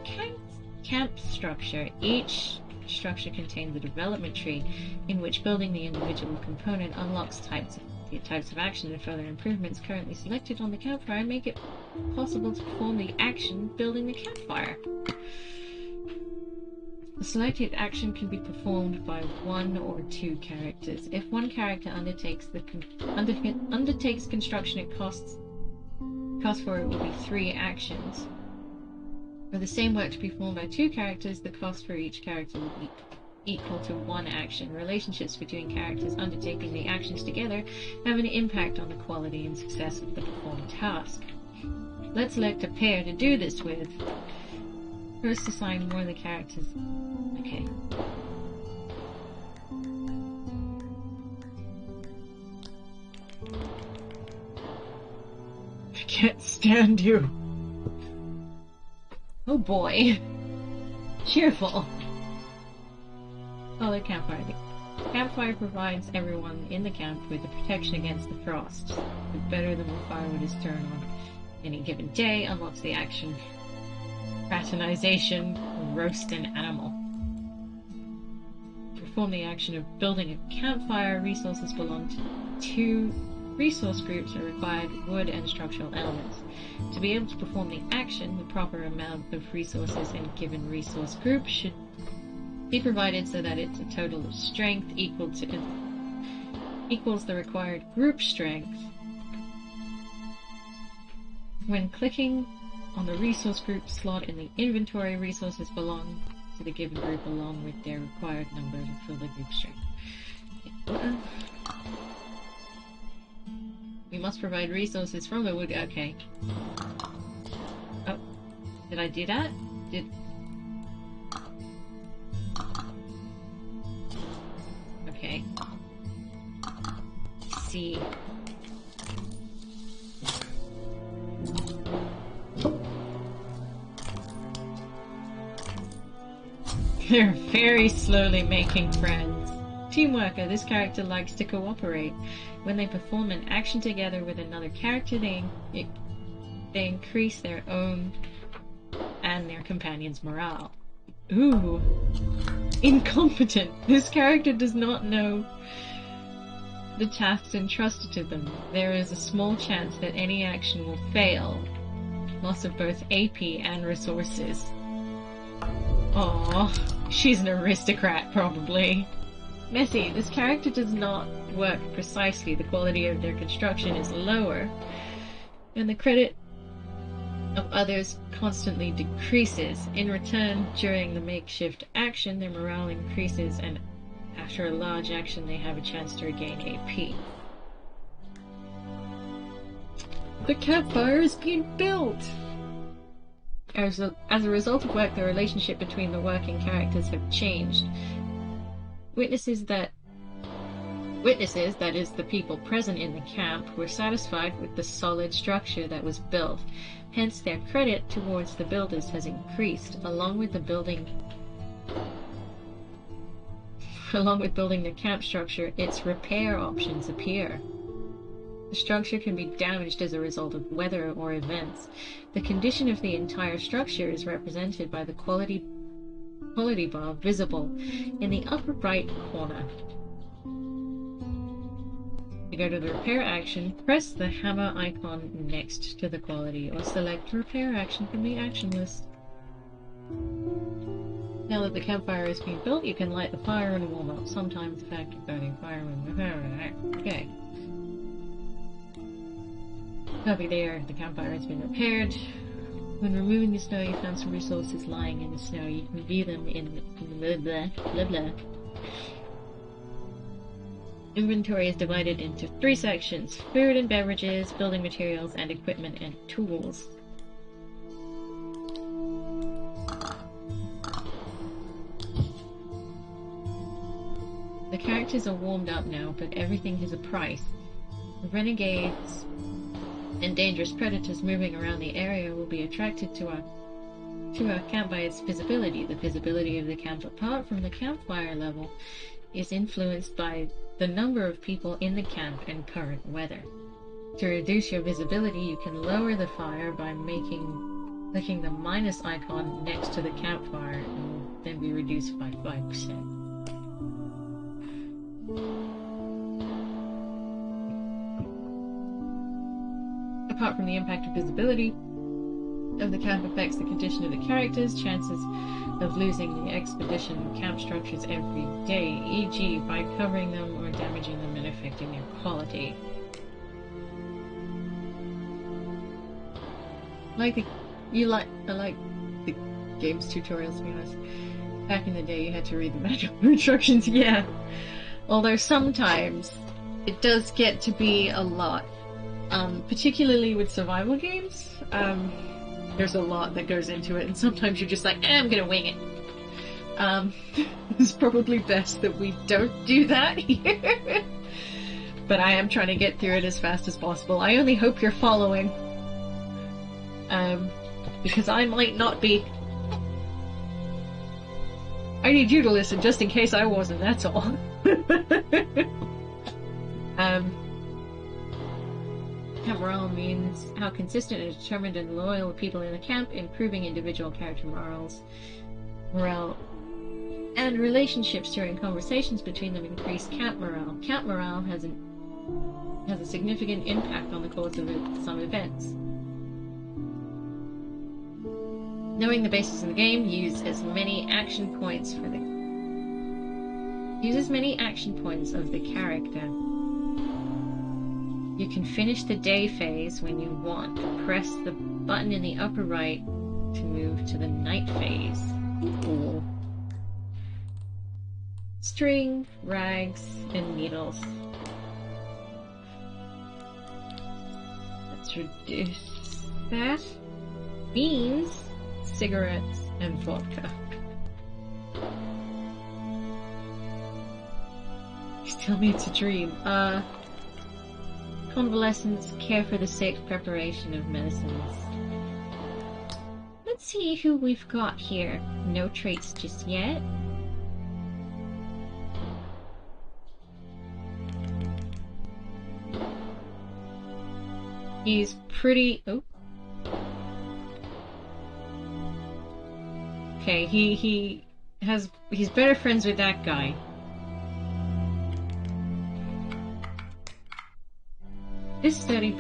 camp structure. Each structure contains a development tree in which building the individual component unlocks types of action and further improvements currently selected on the campfire make it possible to perform the action building the campfire. The selected action can be performed by 1 or 2 characters. If one character undertakes construction, it cost for it will be 3 actions. For the same work to be performed by 2 characters, the cost for each character will be equal to one action. Relationships between characters undertaking the actions together have an impact on the quality and success of the performed task. Let's select a pair to do this with. First, assign one of the characters. Okay. I can't stand you. Oh boy. Cheerful. Solid campfire. The campfire provides everyone in the camp with the protection against the frost. The better the more firewood is turned on any given day unlocks the action fraternization, roast an animal. To perform the action of building a campfire, resources belong to two resource groups are required: wood and structural elements. To be able to perform the action, the proper amount of resources in a given resource group should be provided so that it's a total of strength equals the required group strength. When clicking on the resource group slot in the inventory, resources belong to the given group along with their required number to fill the group strength. We must provide resources from the wood. Okay. Oh, did I do that? Okay. See. They're very slowly making friends. Teamworker. This character likes to cooperate. When they perform an action together with another character, they increase their own and their companions' morale. Ooh. Incompetent. This character does not know the tasks entrusted to them. There is a small chance that any action will fail. Loss of both AP and resources. Aww. She's an aristocrat, probably. Messy. This character does not work precisely. The quality of their construction is lower, and the credit of others constantly decreases. In return, during the makeshift action, their morale increases, and after a large action, they have a chance to regain AP. The campfire is being built! As a result of work, the relationship between the working characters have changed. Witnesses, that is, the people present in the camp, were satisfied with the solid structure that was built. Hence, their credit towards the builders has increased. Along with building the camp structure, its repair options appear. The structure can be damaged as a result of weather or events. The condition of the entire structure is represented by the quality bar visible in the upper right corner. To go to the repair action, press the hammer icon next to the quality, or select repair action from the action list. Now that the campfire is being built, you can light the fire and warm up. Sometimes the fact of burning fire will... Okay. Copy there, the campfire has been repaired. When removing the snow, you found some resources lying in the snow. You can view them in blah blah. Inventory is divided into 3 sections: food and beverages, building materials, and equipment and tools. The characters are warmed up now, but everything has a price. Renegades and dangerous predators moving around the area will be attracted to our camp by its visibility. The visibility of the camp, apart from the campfire level, is influenced by the number of people in the camp and current weather. To reduce your visibility, you can lower the fire by clicking the minus icon next to the campfire, and will then be reduced by 5%. Apart from the impact of visibility of the camp affects the condition of the characters, chances of losing the expedition camp structures every day, e.g. by covering them or damaging them and affecting their quality. I like the game's tutorials, to be honest. Back in the day, you had to read the manual instructions, yeah. Although sometimes it does get to be a lot. Particularly with survival games, there's a lot that goes into it, and sometimes you're just like, I'm gonna wing it. It's probably best that we don't do that here. But I am trying to get through it as fast as possible. I only hope you're following. Because I might not be. I need you to listen just in case I wasn't, that's all. Camp morale means how consistent and determined and loyal people in the camp, improving individual character morale, and relationships during conversations between them increase camp morale. Camp morale has a significant impact on the course of some events. Knowing the basis of the game, use as many action points of the character. You can finish the day phase when you want. Press the button in the upper right to move to the night phase. Cool. String, rags, and needles. Let's reduce that. Beans, cigarettes, and vodka. Just tell me it's a dream. Convalescence, care for the sick, preparation of medicines. Let's see who we've got here. No traits just yet. He's pretty... Oh. Okay, he's better friends with that guy. This sturdy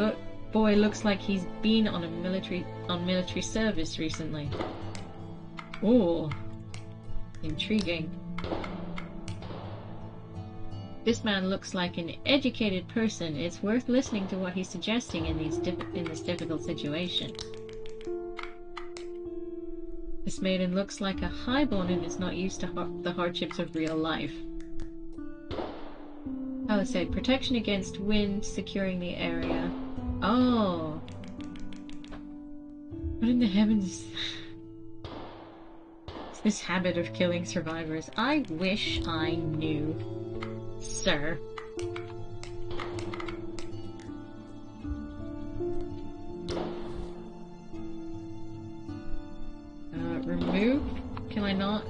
boy looks like he's been on military service recently. Ooh, intriguing. This man looks like an educated person. It's worth listening to what he's suggesting in this difficult situation. This maiden looks like a highborn and is not used to the hardships of real life. Oh, it said protection against wind, securing the area. Oh. What in the heavens is this habit of killing survivors? I wish I knew, sir. Remove? Can I not?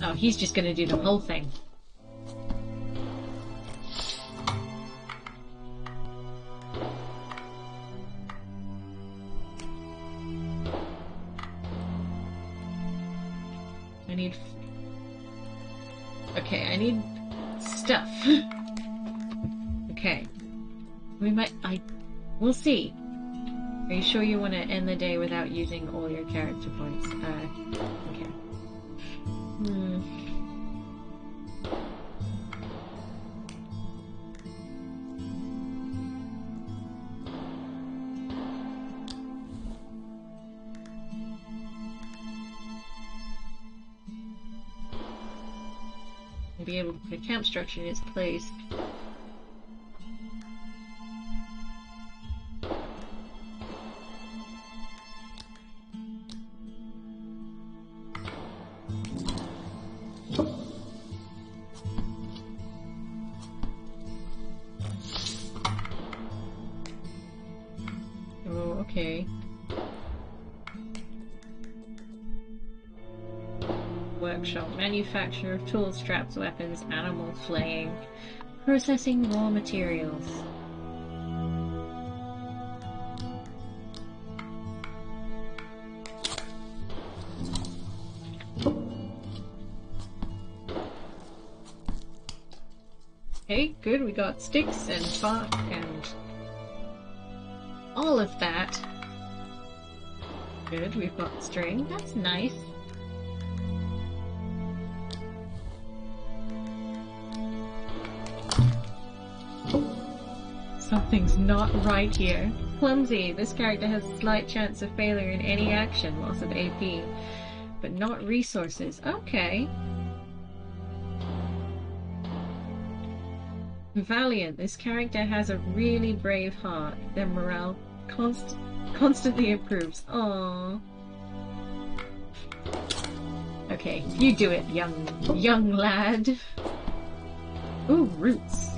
Oh, he's just gonna do the whole thing. I need stuff. Okay. We'll see. Are you sure you want to end the day without using all your character points? Okay. Be able to put a camp structure in its place. Oh, okay. Workshop, manufacture of tools, straps, weapons, animal flaying, processing raw materials. Okay, good, we got sticks and bark and all of that. Good, we've got string, that's nice. Something's not right here. Clumsy. This character has a slight chance of failure in any action, loss of AP, but not resources. Okay. Valiant. This character has a really brave heart. Their morale constantly improves. Aww. Okay, you do it, young lad. Ooh, roots.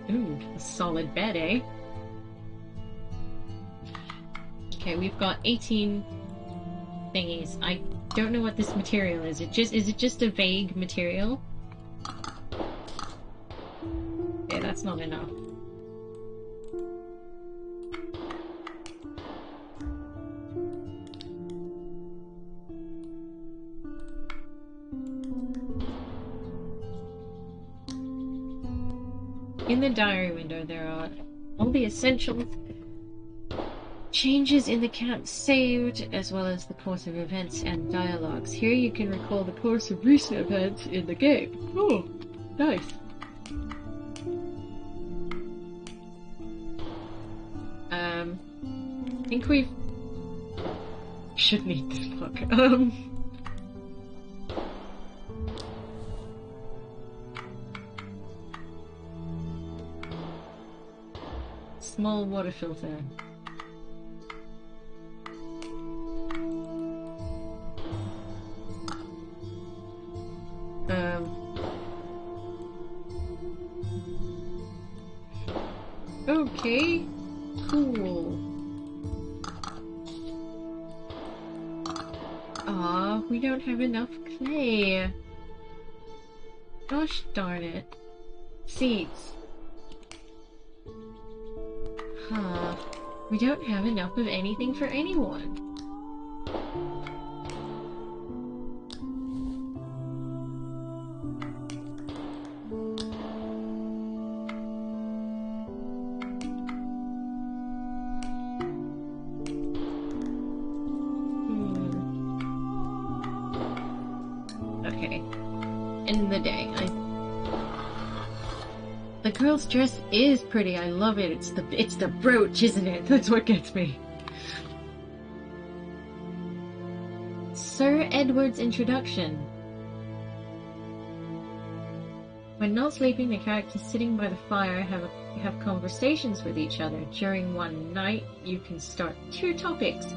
Ooh, a solid bed, eh? Okay, we've got 18 thingies. I don't know what this material is. Is it just a vague material? Yeah, that's not enough. In the diary window, there are all the essential changes in the camp saved, as well as the course of events and dialogues. Here you can recall the course of recent events in the game. Oh, nice. I think we should need this book. Small water filter. Okay, cool. Ah, we don't have enough clay. Gosh darn it. Seeds. Huh. We don't have enough of anything for anyone. Okay. End of the day. The girl's dress is pretty. I love it. It's the brooch, isn't it? That's what gets me. Sir Edward's introduction. When not sleeping, the characters sitting by the fire have conversations with each other. During one night, you can start 2 topics.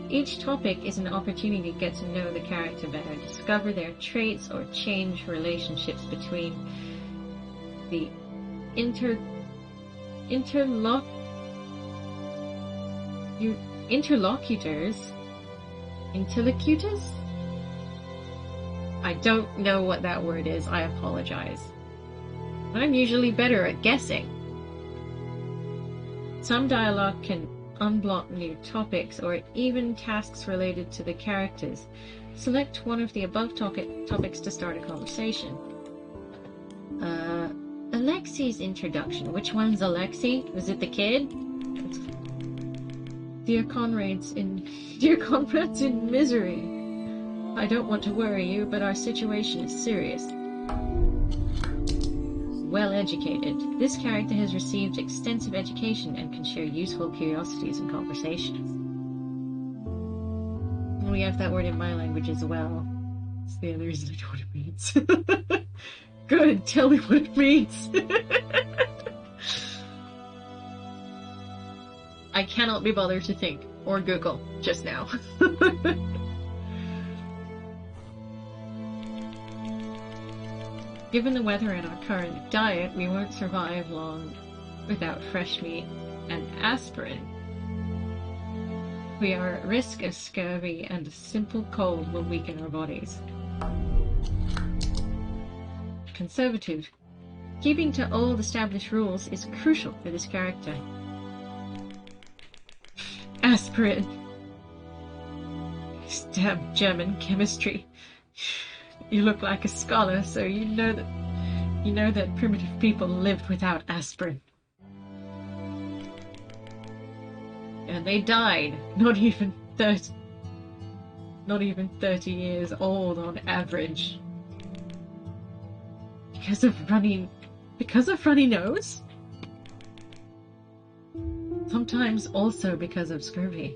Each topic is an opportunity to get to know the character better, discover their traits, or change relationships between the interlocutors? I don't know what that word is. I apologize. I'm usually better at guessing. Some dialogue can unblock new topics or even tasks related to the characters. Select one of the above topics to start a conversation. Alexi's introduction. Which one's Alexi? Was it the kid? Dear comrades in misery. I don't want to worry you, but our situation is serious. Well educated. This character has received extensive education and can share useful curiosities and conversations. We have that word in my language as well. It's the other reason I know what it means. Good, tell me what it means. I cannot be bothered to think or Google just now. Given the weather and our current diet, we won't survive long without fresh meat and aspirin. We are at risk of scurvy, and a simple cold will weaken our bodies. Conservative. Keeping to old established rules is crucial for this character. Aspirin. Damn German chemistry. You look like a scholar, so you know that primitive people lived without aspirin. And they died, not even 30 years old on average. Because of runny nose? Sometimes also because of scurvy.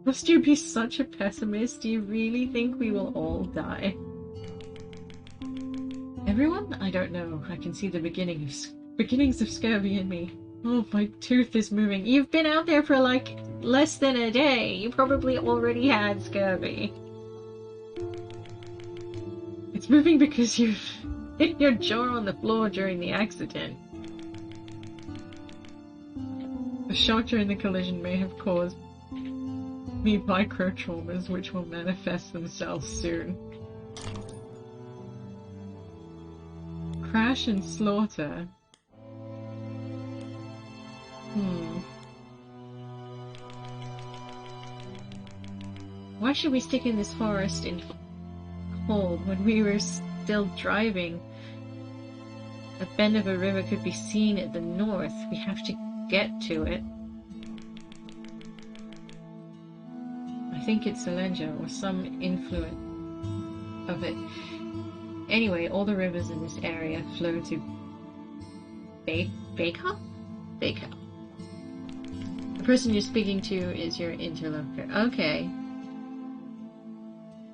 Must you be such a pessimist? Do you really think we will all die? Everyone? I don't know. I can see the beginnings of scurvy in me. Oh, my tooth is moving. You've been out there for like less than a day. You probably already had scurvy. It's moving because you've hit your jaw on the floor during the accident. The shock during the collision may have caused me micro-traumas which will manifest themselves soon. Crash and slaughter. Why should we stick in this forest in cold when we were still driving? A bend of a river could be seen at the north. We have to get to it. I think it's Salenja or some influence of it. Anyway, all the rivers in this area flow to Baker? Baker. The person you're speaking to is your interlocutor. Okay.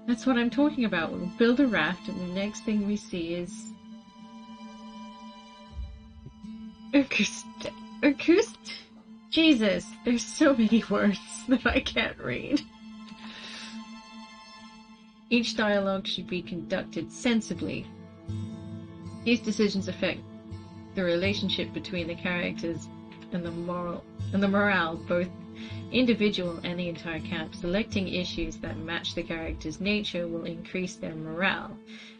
That's what I'm talking about. We'll build a raft and the next thing we see is... Jesus, there's so many words that I can't read. Each dialogue should be conducted sensibly. These decisions affect the relationship between the characters and the morale, both individual and the entire camp. Selecting issues that match the character's nature will increase their morale,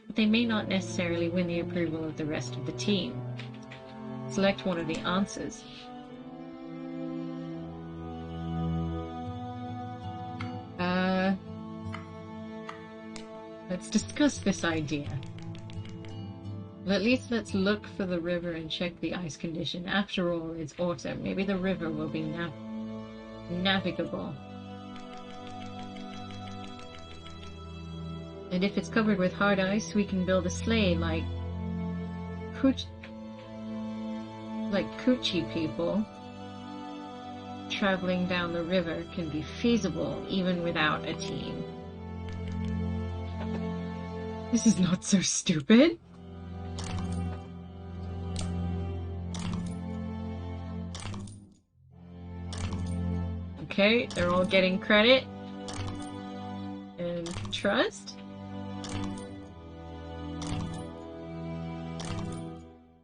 but they may not necessarily win the approval of the rest of the team. Select one of the answers. Let's discuss this idea. Well, at least let's look for the river and check the ice condition. After all, it's autumn. Maybe the river will be navigable. And if it's covered with hard ice, we can build a sleigh like Coochie people. Traveling down the river can be feasible even without a team. This is not so stupid. Okay, they're all getting credit and trust.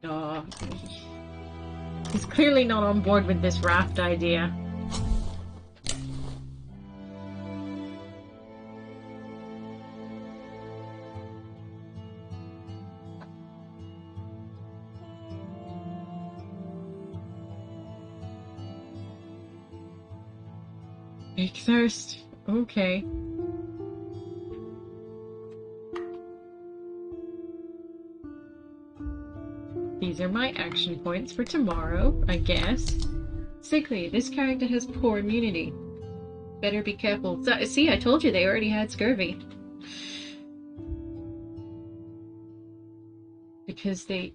Oh, he's clearly not on board with this raft idea. Big thirst. Okay. These are my action points for tomorrow, I guess. Sickly. This character has poor immunity. Better be careful. So, see, I told you they already had scurvy. Because they...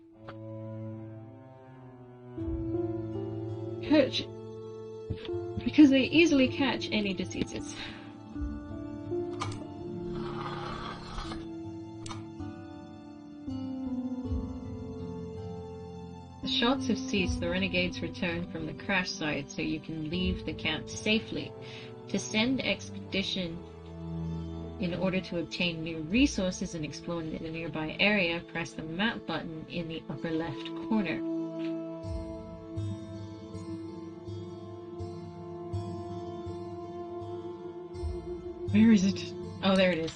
Because they easily catch any diseases. The shots have ceased. The renegades return from the crash site so you can leave the camp safely. To send expedition in order to obtain new resources and explore the nearby area, press the map button in the upper left corner. Where is it? Oh, there it is.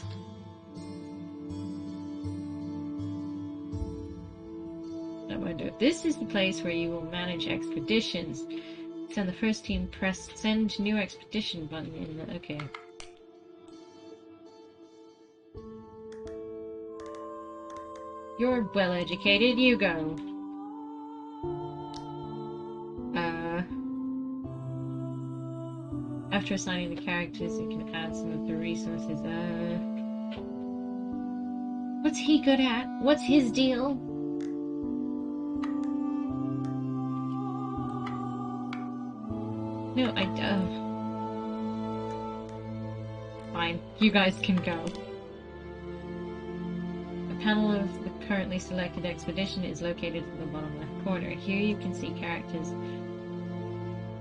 I wonder. This is the place where you will manage expeditions. Send the first team, press send new expedition button in the... Okay. You're well educated, you go. After After assigning the characters, it can add some of the resources. What's he good at? What's his deal? No, fine. You guys can go. A panel of the currently selected expedition is located in the bottom left corner. Here you can see characters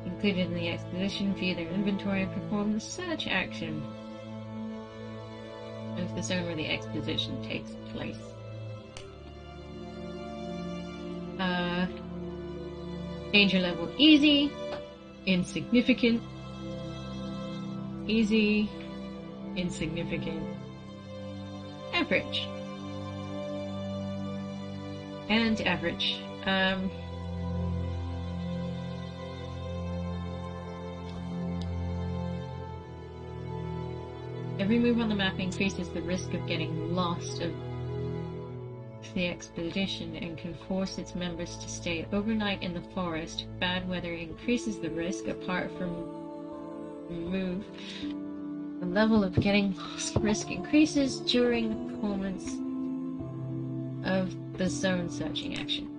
included in the expedition, view their inventory, and perform the search action of the zone where the expedition takes place. Danger level easy, insignificant, easy, insignificant, average, and average. Every move on the map increases the risk of getting lost of the expedition and can force its members to stay overnight in the forest. Bad weather increases the risk. Apart from move, the level of getting lost risk increases during the performance of the zone searching action.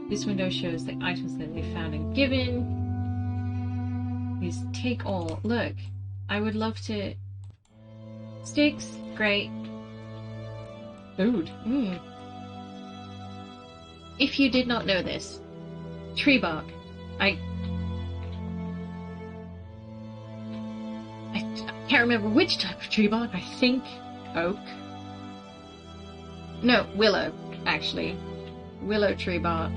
This window shows the items that we found and given. Please take all. Look, I would love to... Sticks, great. Food, If you did not know this, tree bark. I can't remember which type of tree bark. I think oak. No, willow, actually. Willow tree bark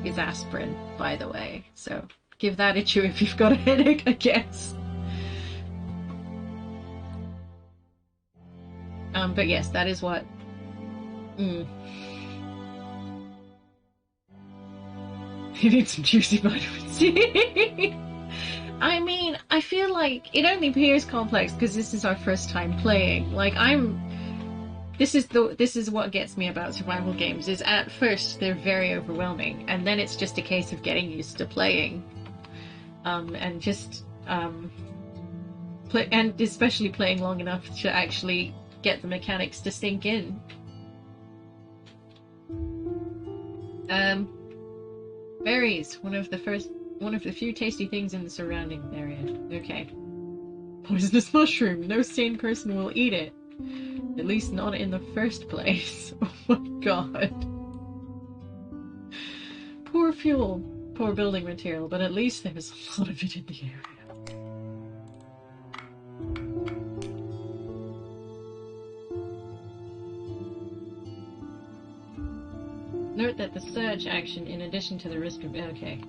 is aspirin, by the way, so give that a chew if you've got a headache, I guess. But yes, that is what... You need some juicy vitamin C. I mean, I feel like it only appears complex because this is our first time playing. Like, This is what gets me about survival games, is at first they're very overwhelming, and then it's just a case of getting used to playing. And just and especially playing long enough to actually get the mechanics to sink in. Berries, one of the few tasty things in the surrounding area. Okay. Poisonous mushroom, no sane person will eat it. At least not in the first place. Oh my god. Poor fuel, poor building material, but at least there was a lot of it in the area. Note that the search action, in addition to the risk of... Okay.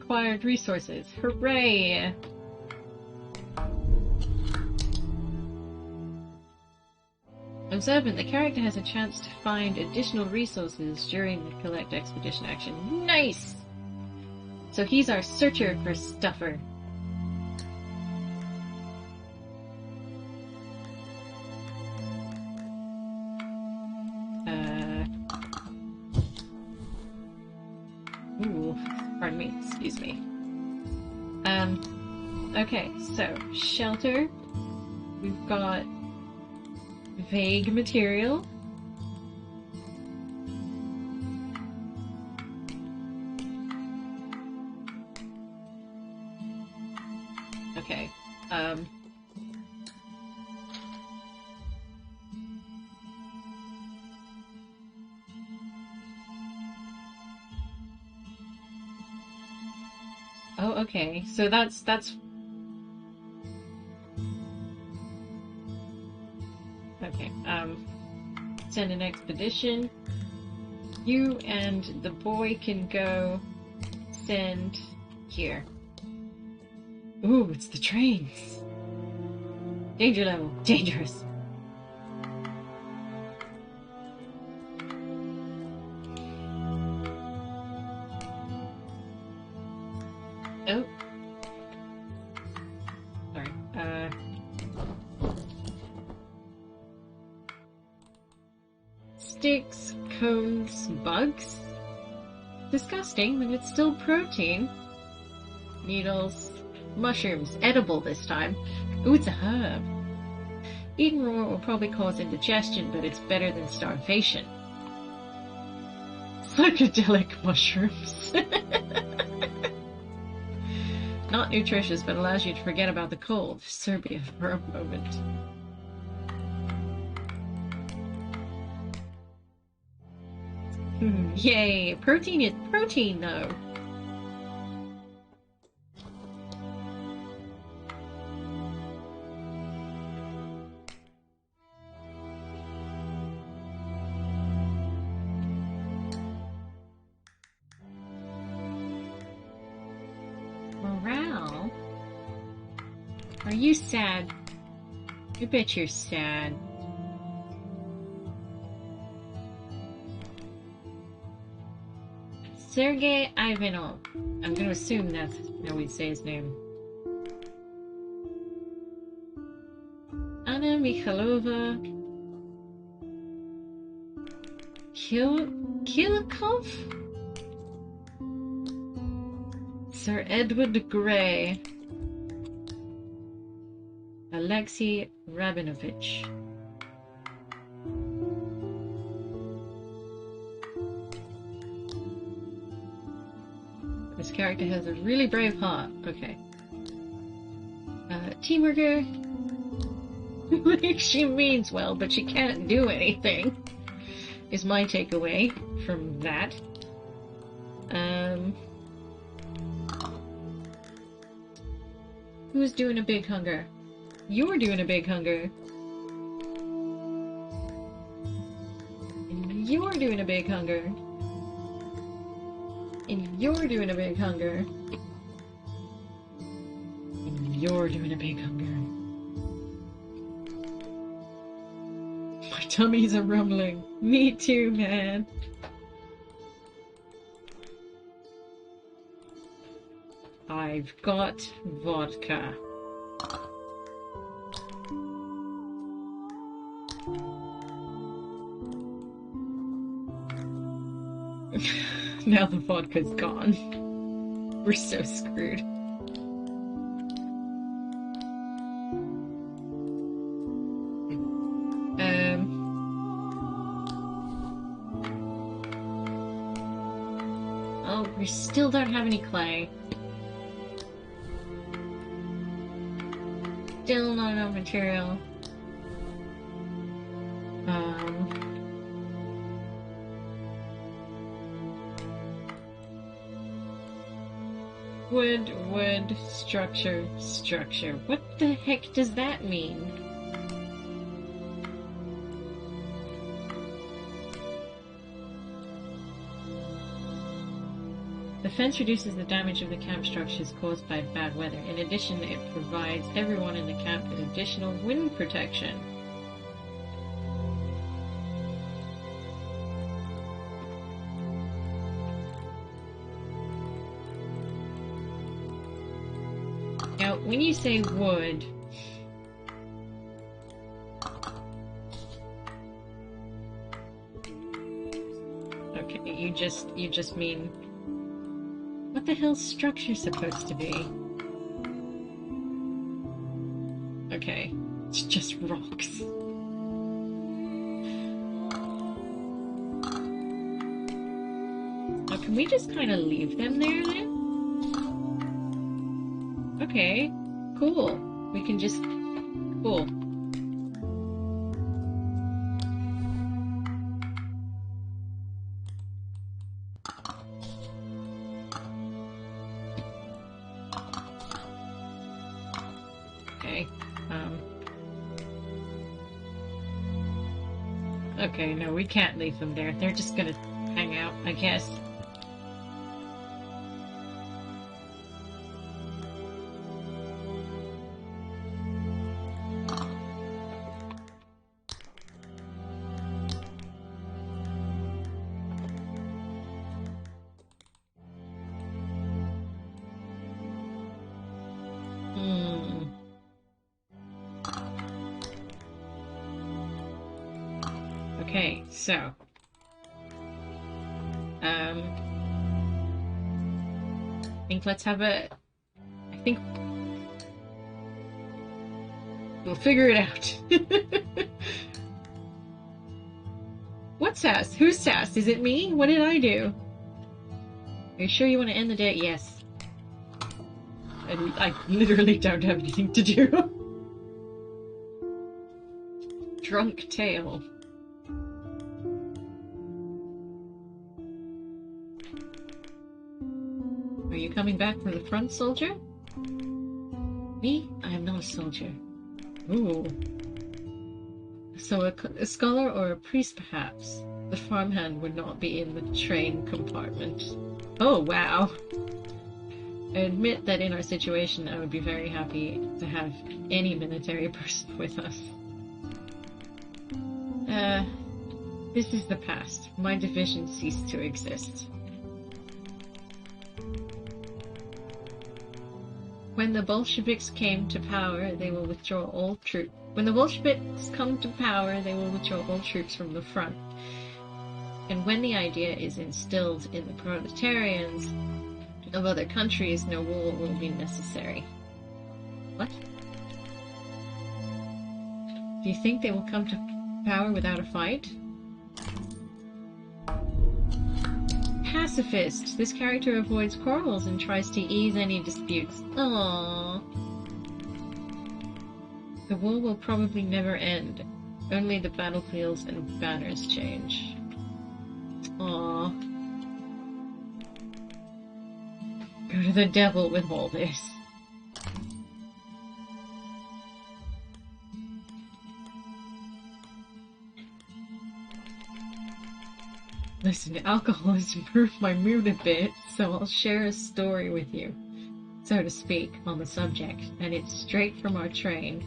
Acquired resources. Hooray! Observant, the character has a chance to find additional resources during the collect expedition action. Nice! So he's our searcher for stuffer. Pardon me, excuse me. Okay, so, shelter. We've got vague material. Okay, oh, okay. So that's okay. Send an expedition. You and the boy can go send here. Ooh, it's the trains. Danger level. Dangerous. sticks, cones, bugs? Disgusting, but it's still protein. Needles, mushrooms, edible this time. Ooh, it's a herb. Eaten raw will probably cause indigestion, but it's better than starvation. Psychedelic mushrooms. Not nutritious, but allows you to forget about the cold. Serbia for a moment. Yay! Protein is protein, though. Morale? Are you sad? I bet you're sad. Sergei Ivanov. I'm gonna assume that's how we say his name. Anna Mikhailova. Kilikov? Sir Edward Grey. Alexei Rabinovich. This character has a really brave heart. Okay. Teamworker. She means well, but she can't do anything. Is my takeaway from that. Who's doing a big hunger? You're doing a big hunger. And you're doing a big hunger. And you're doing a big hunger. And you're doing a big hunger. My tummy's a rumbling. Me too, man. I've got vodka. Now the vodka's gone. We're so screwed. Oh, we still don't have any clay. Still not enough material. Wood, structure. What the heck does that mean? The fence reduces the damage of the camp structures caused by bad weather. In addition, it provides everyone in the camp with additional wind protection. Now, when you say wood, okay, you just mean, what the hell's structure supposed to be? Okay, it's just rocks. Now, can we just kind of leave them there then? Okay, cool. We can just... Cool. Okay, okay, no, we can't leave them there. They're just gonna hang out, I guess. Okay, so I think let's have a... I think... We'll figure it out. What sass? Who's sass? Is it me? What did I do? Are you sure you want to end the day? Yes. I literally don't have anything to do. Drunk tale. Are you coming back from the front, soldier? Me? I am not a soldier. Ooh. So a scholar or a priest, perhaps? The farmhand would not be in the train compartment. Oh, wow. I admit that in our situation, I would be very happy to have any military person with us. This is the past. My division ceased to exist. When the Bolsheviks came to power, they will withdraw all troops. When the Bolsheviks come to power, they will withdraw all troops from the front. And when the idea is instilled in the proletarians of other countries, no war will be necessary. What? Do you think they will come to power without a fight? Pacifist. This character avoids quarrels and tries to ease any disputes. Aww. The war will probably never end. Only the battlefields and banners change. Aww. Go to the devil with all this. Listen, alcohol has improved my mood a bit, so I'll share a story with you, so to speak, on the subject, and it's straight from our train.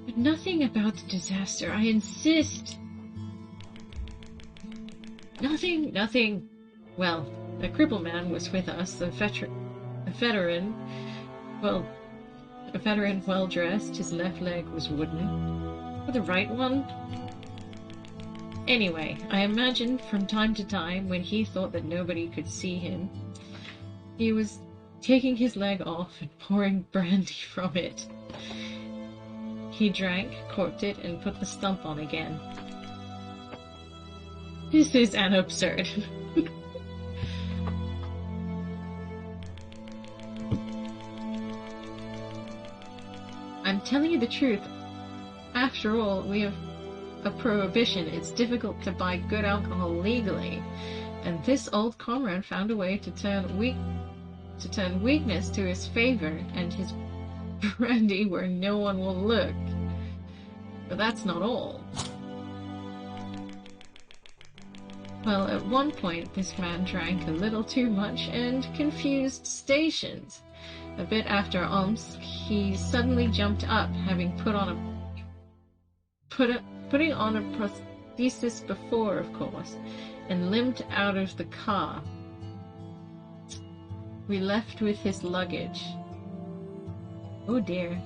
But nothing about the disaster, I insist! Nothing. Well, the cripple man was with us, a veteran, well-dressed, his left leg was wooden. Or the right one? Anyway, I imagine from time to time, when he thought that nobody could see him, he was taking his leg off and pouring brandy from it. He drank, corked it, and put the stump on again. This is an absurd. I'm telling you the truth. After all, we have a prohibition. It's difficult to buy good alcohol legally, and this old comrade found a way to turn weakness to his favor, and his brandy where no one will look. But that's not all. Well, at one point, this man drank a little too much and confused stations. A bit after Omsk, he suddenly jumped up, having putting on a prosthesis before, of course, and limped out of the car. We left with his luggage. Oh dear.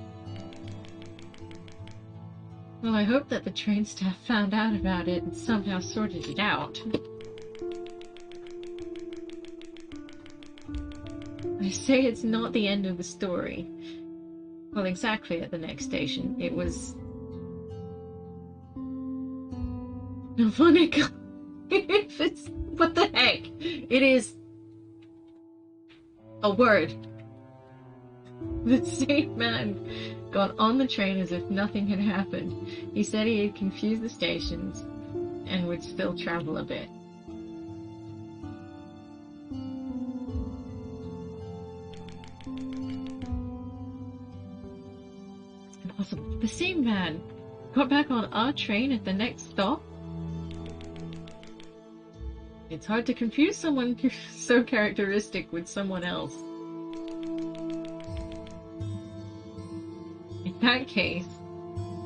Well, I hope that the train staff found out about it and somehow sorted it out. I say it's not the end of the story. Well, exactly at the next station. It was... Novonica. It's... What the heck? It is... a word. The same man got on the train as if nothing had happened. He said he had confused the stations and would still travel a bit. It's impossible. The same man got back on our train at the next stop? It's hard to confuse someone so characteristic with someone else. In that case,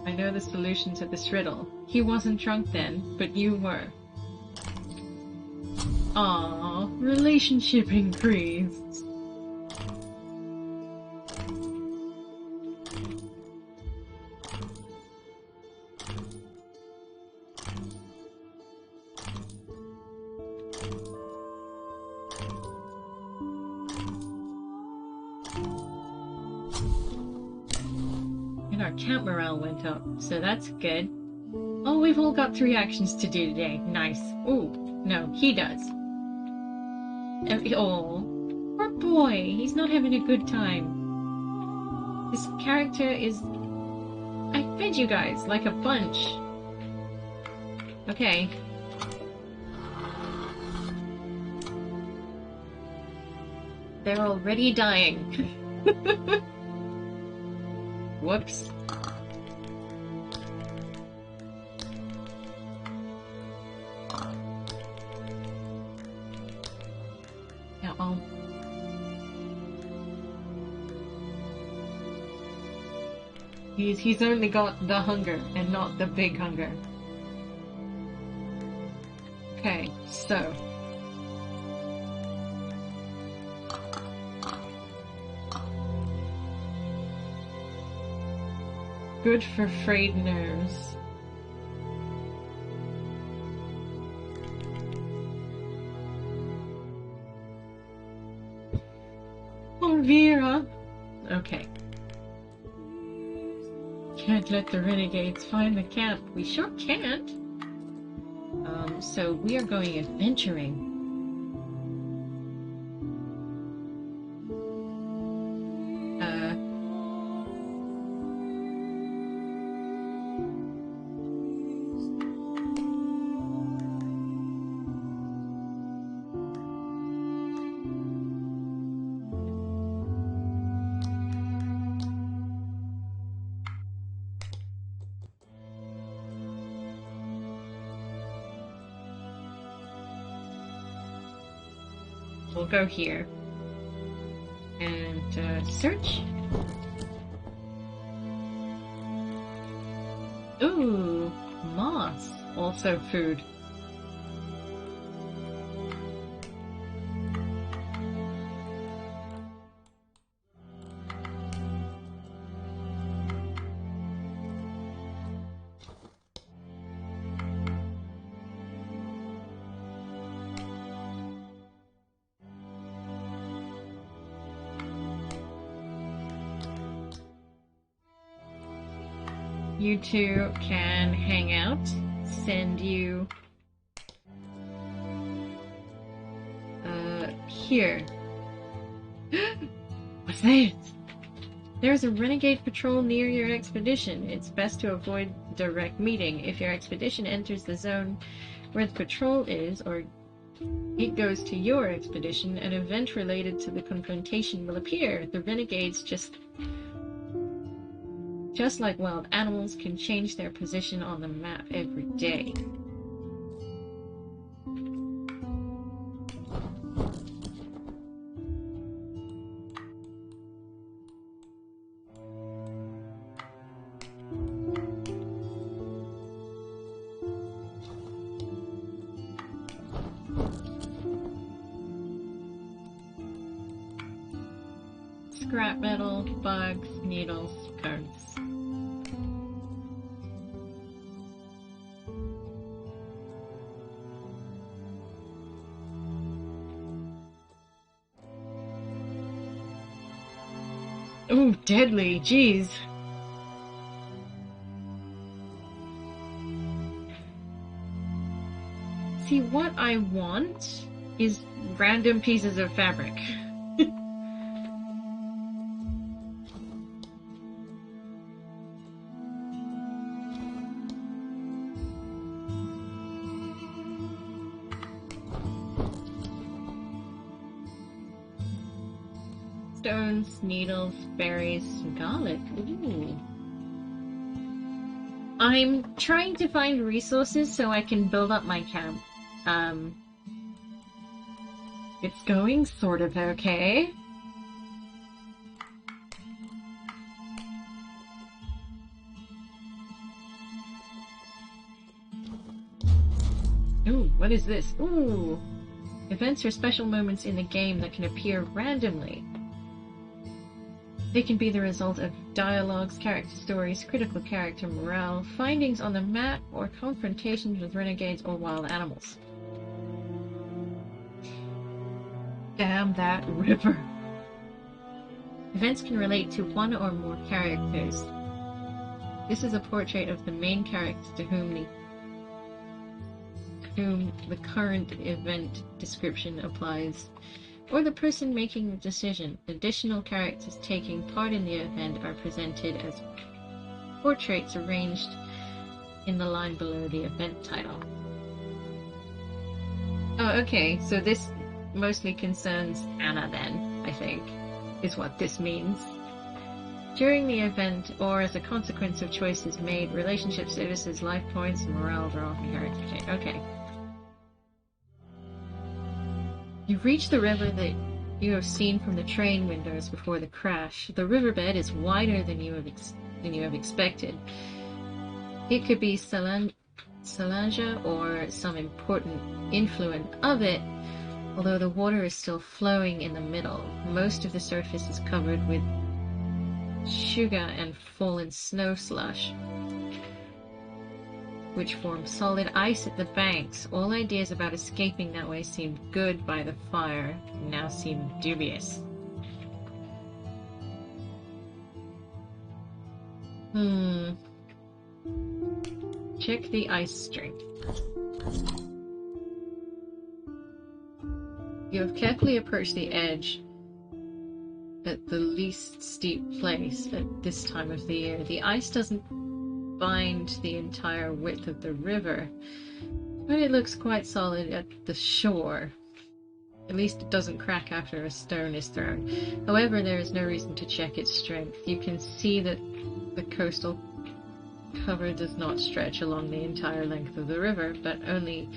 I know the solution to this riddle. He wasn't drunk then, but you were. Aww, relationship increased. And our camp morale went up, so that's good. Oh, we've all got 3 actions to do today. Nice. Ooh, no, he does. Oh, poor boy, he's not having a good time. This character is... I fed you guys like a bunch. Okay. They're already dying. Whoops. Uh-oh. He's only got the hunger and not the big hunger. Okay, so... Good for frayed nerves. Oh, Vera! Okay. Can't let the renegades find the camp. We sure can't. So we are going adventuring. We'll go here. And, search. Ooh, moss. Also food. You two can hang out, send you, here. What's that? There's a renegade patrol near your expedition. It's best to avoid direct meeting. If your expedition enters the zone where the patrol is, or it goes to your expedition, an event related to the confrontation will appear. The renegades, just like wild animals, can change their position on the map every day. Scrap metal, bugs, needles, cones. Ooh, deadly, jeez. See, what I want is random pieces of fabric. Stones, needles, berries, garlic. Ooh. I'm trying to find resources so I can build up my camp. It's going sort of okay. Ooh, what is this? Ooh! Events or special moments in the game that can appear randomly. They can be the result of dialogues, character stories, critical character morale, findings on the map, or confrontations with renegades or wild animals. Damn that river! Events can relate to one or more characters. This is a portrait of the main character to whom the current event description applies, or the person making the decision. Additional characters taking part in the event are presented as portraits arranged in the line below the event title. Oh, okay, so this mostly concerns Anna then, I think, is what this means. During the event, or as a consequence of choices made, relationship statuses, life points, and morale are often characterized. Okay. You've reached the river that you have seen from the train windows before the crash. The riverbed is wider than you have expected. It could be Salanja or some important influent of it, although the water is still flowing in the middle. Most of the surface is covered with sugar and fallen snow slush, which form solid ice at the banks. All ideas about escaping that way seemed good by the fire, now seem dubious. Check the ice strength. You have carefully approached the edge at the least steep place at this time of the year. The ice doesn't bind the entire width of the river, but it looks quite solid at the shore. At least it doesn't crack after a stone is thrown. However, there is no reason to check its strength. You can see that the coastal cover does not stretch along the entire length of the river, but only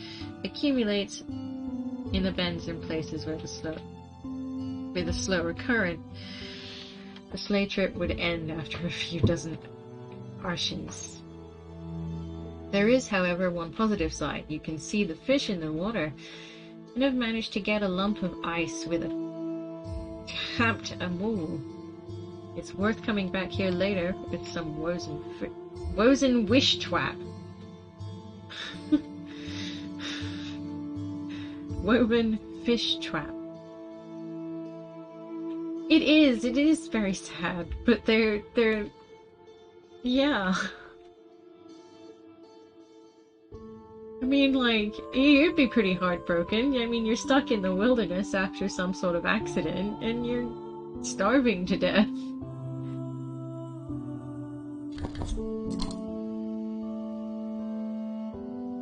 accumulates in the bends and places where with a slower current. The sleigh trip would end after a few dozen arshins. There is, however, one positive side. You can see the fish in the water and have managed to get a lump of ice with a tapped amul. It's worth coming back here later with some wozen wish twap. Woven fish trap. It is very sad, but they're yeah. I mean, like, you'd be pretty heartbroken. I mean, you're stuck in the wilderness after some sort of accident, and you're starving to death.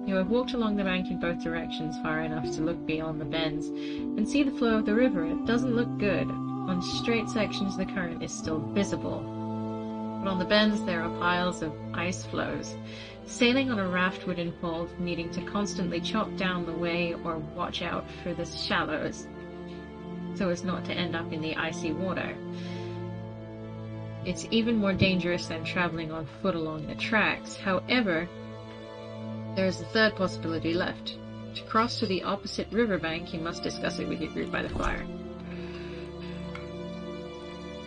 You have walked along the bank in both directions far enough to look beyond the bends and see the flow of the river. It doesn't look good. On straight sections, the current is still visible, but on the bends there are piles of ice floes. Sailing on a raft would involve needing to constantly chop down the way or watch out for the shallows so as not to end up in the icy water. It's even more dangerous than traveling on foot along the tracks. However, there is a third possibility left. To cross to the opposite riverbank, you must discuss it with your group by the fire.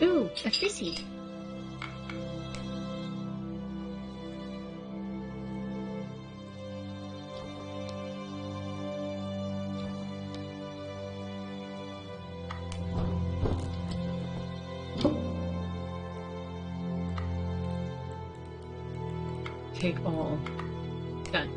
Ooh, a fissy. Take all. Done.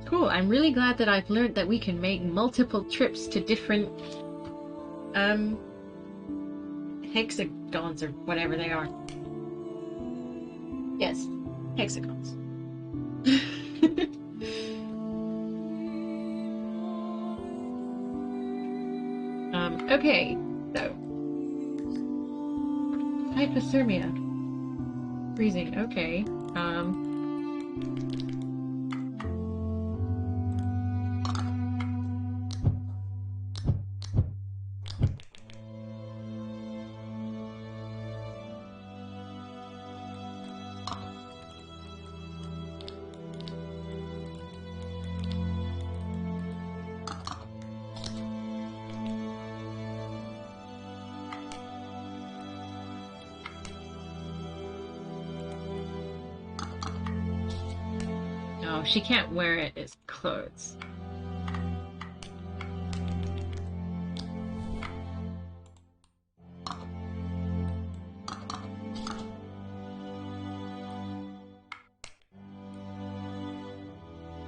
Cool, I'm really glad that I've learned that we can make multiple trips to different hexagons or whatever they are. Yes, hexagons. Okay, so hypothermia. Freezing, okay. No, she can't wear it as clothes.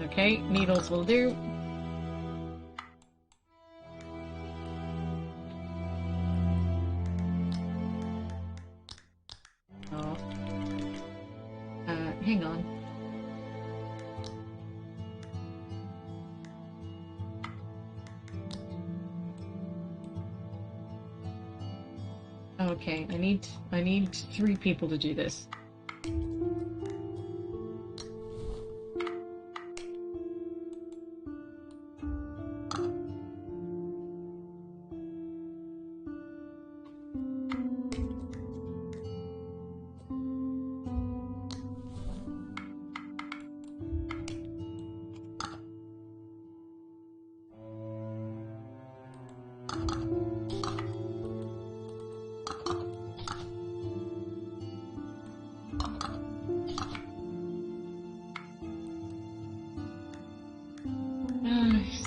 Okay, needles will do. Oh. Hang on. Okay, I need 3 people to do this.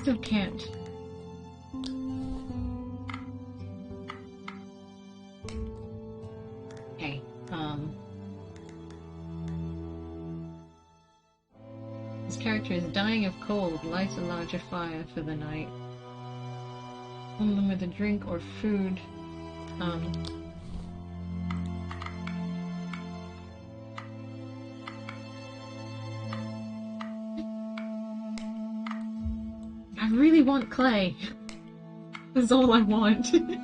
Still can't. Okay, this character is dying of cold. Light a larger fire for the night. Fill them with a drink or food. I really want clay. That's all I want. It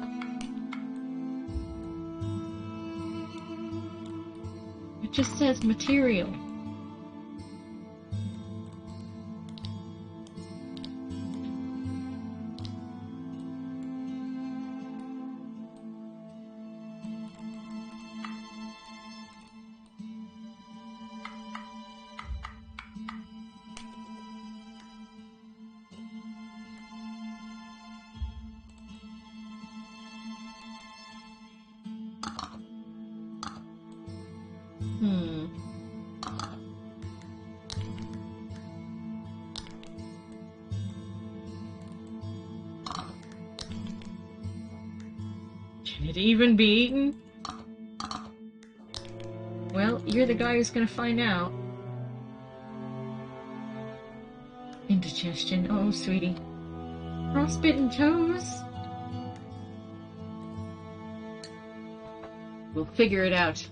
just says material. Can it even be eaten? Well, you're the guy who's gonna find out. Indigestion, oh sweetie. Frostbitten toes? We'll figure it out.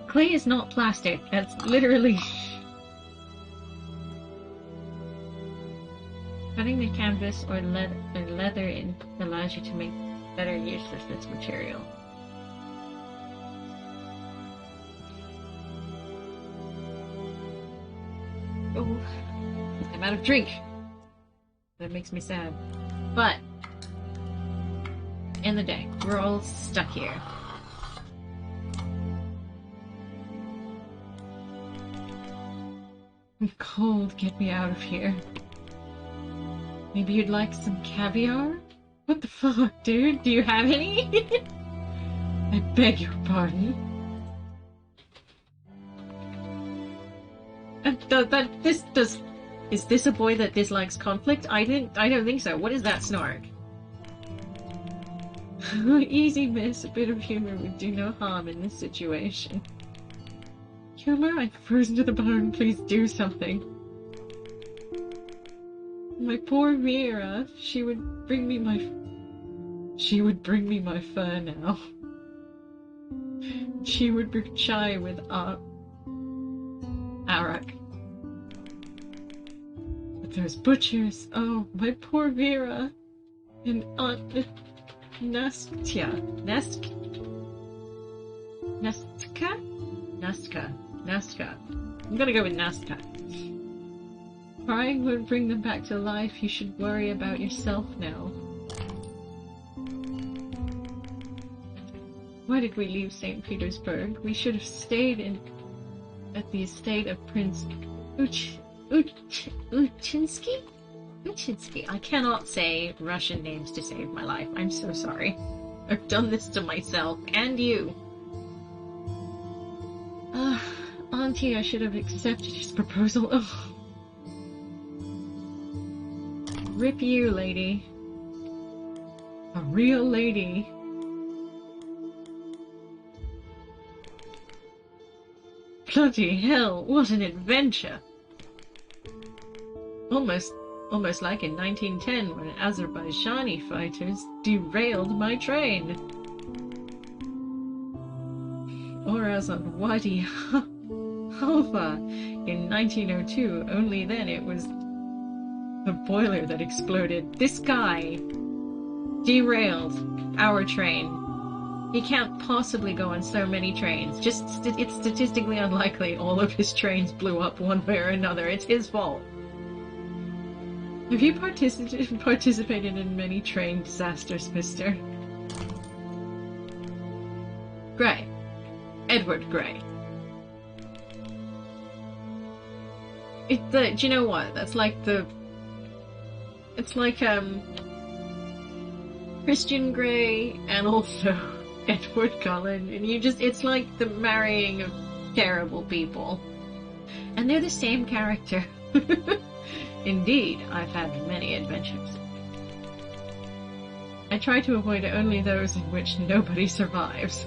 Clay is not plastic. That's literally... Cutting the canvas or leather in allows you to make better use of this material. Oh, I'm out of drink. That makes me sad. But, in the day, we're all stuck here. I'm cold, get me out of here. Maybe you'd like some caviar? What the fuck, dude? Do you have any? I beg your pardon. Is this a boy that dislikes conflict? I don't think so. What is that snark? Easy, miss. A bit of humor would do no harm in this situation. Humor? I'm frozen to the bone. Please do something. My poor Mira. She would bring me my fur now. She would brew chai with arak. But those butchers, oh, my poor Vera. And Aunt Nastka. Nastka. I'm gonna go with Nastka. Crying would bring them back to life. You should worry about yourself now. Why did we leave St. Petersburg? We should have stayed at the estate of Prince Uchinsky? Uchinsky. I cannot say Russian names to save my life. I'm so sorry. I've done this to myself and you. Auntie, I should have accepted his proposal. Ugh. Rip you, lady. A real lady. Bloody hell, what an adventure! Almost like in 1910 when Azerbaijani fighters derailed my train. Or as on Wadi Halfa in 1902, only then it was the boiler that exploded. This guy derailed our train. He can't possibly go on so many trains. It's statistically unlikely all of his trains blew up one way or another. It's his fault. Have you participated in many train disasters, mister? Gray. Edward Gray. Do you know what? That's like it's like, Christian Grey and also Edward Cullen, and it's like the marrying of terrible people. And they're the same character. Indeed, I've had many adventures. I try to avoid only those in which nobody survives.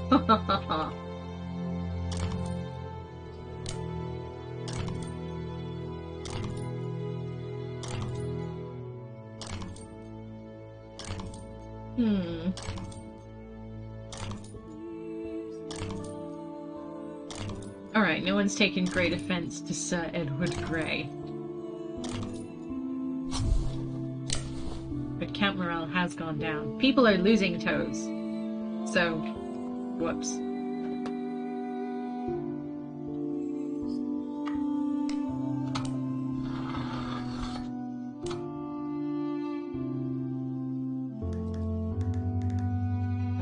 Alright, no one's taken great offense to Sir Edward Grey. But camp morale has gone down. People are losing toes. So, whoops.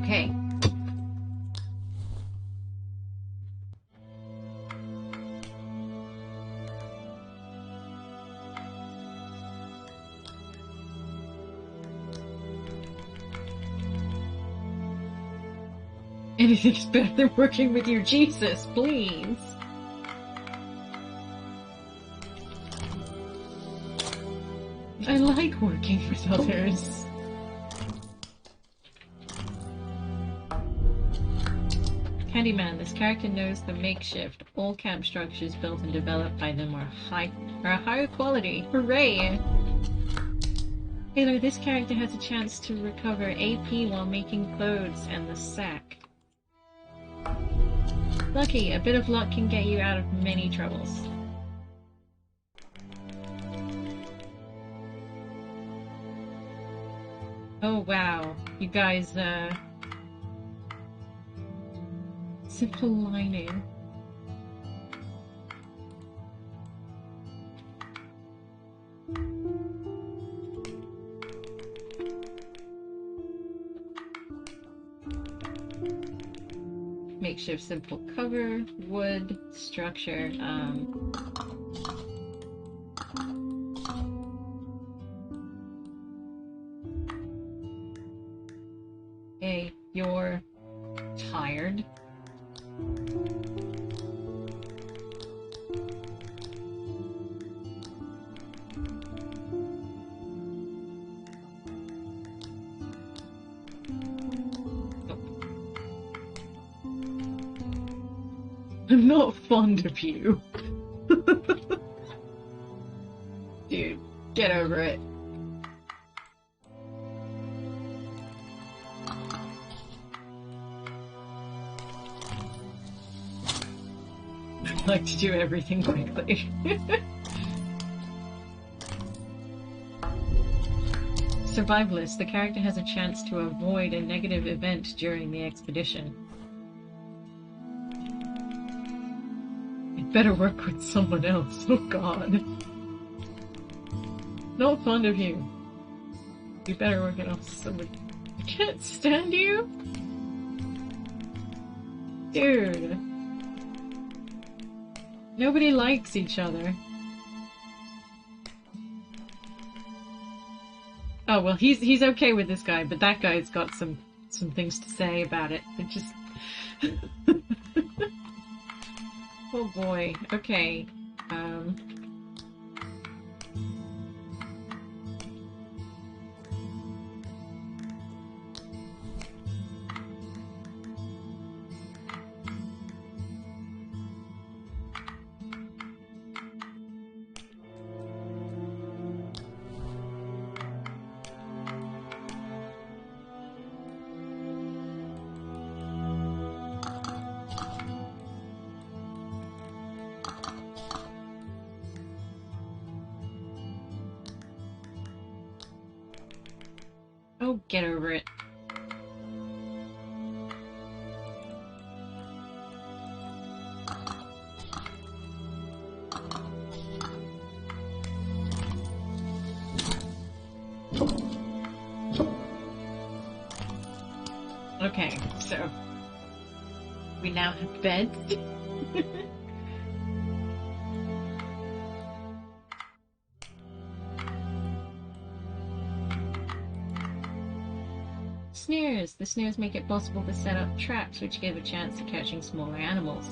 Okay. Anything's better than working with you, Jesus, please. I like working with others. Candyman, this character knows the makeshift. All camp structures built and developed by them are higher quality. Hooray! Taylor, this character has a chance to recover AP while making clothes and the sack. Lucky, a bit of luck can get you out of many troubles. Oh wow, you guys, simple lining. Makeshift simple cover, wood, structure, hey, you're tired. I'm not fond of you. Dude, get over it. I like to do everything quickly. Survivalist, the character has a chance to avoid a negative event during the expedition. Better work with someone else. Oh god. Not fond of you. You better work it off somebody. I can't stand you? Dude. Nobody likes each other. Oh well, he's okay with this guy, but that guy's got some things to say about it. It just oh boy, okay. Oh, get over it. Okay, so we now have beds. Snares. The snares make it possible to set up traps which give a chance of catching smaller animals.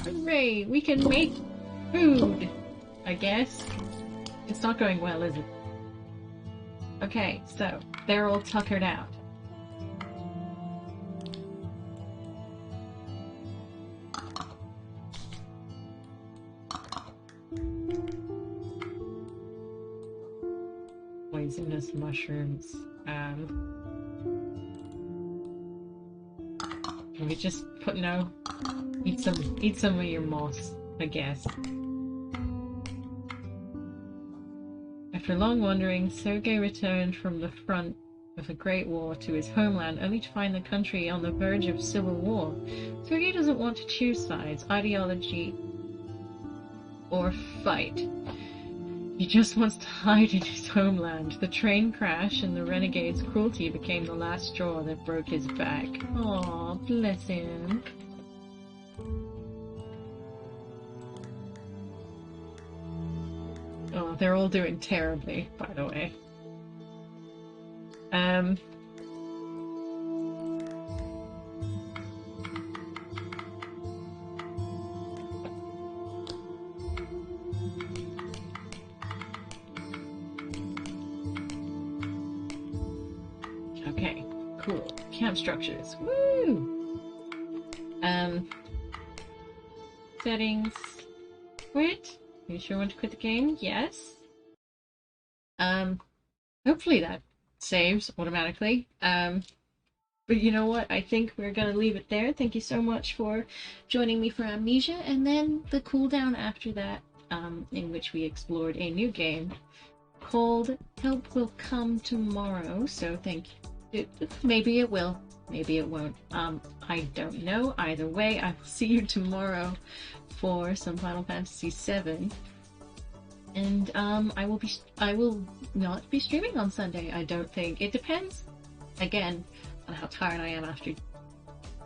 Hooray! We can make food, I guess. It's not going well, is it? Okay, so they're all tuckered out. Poisonous mushrooms. Can we just put no? Eat some of your moss, I guess. After long wandering, Sergei returned from the front of the Great War to his homeland, only to find the country on the verge of civil war. Sergei doesn't want to choose sides, ideology, or fight. He just wants to hide in his homeland. The train crash and the renegade's cruelty became the last straw that broke his back. Aw, bless him. Oh, they're all doing terribly, by the way. Okay, cool. Camp structures. Woo! Settings. Quit? You sure want to quit the game? Yes. Hopefully that saves automatically. But you know what? I think we're gonna leave it there. Thank you so much for joining me for Amnesia, and then the cooldown after that, in which we explored a new game called Help Will Come Tomorrow. So thank you. Maybe it will. Maybe it won't. I don't know. Either way, I will see you tomorrow for some Final Fantasy VII. And I will not be streaming on Sunday, I don't think. It depends, again, on how tired I am after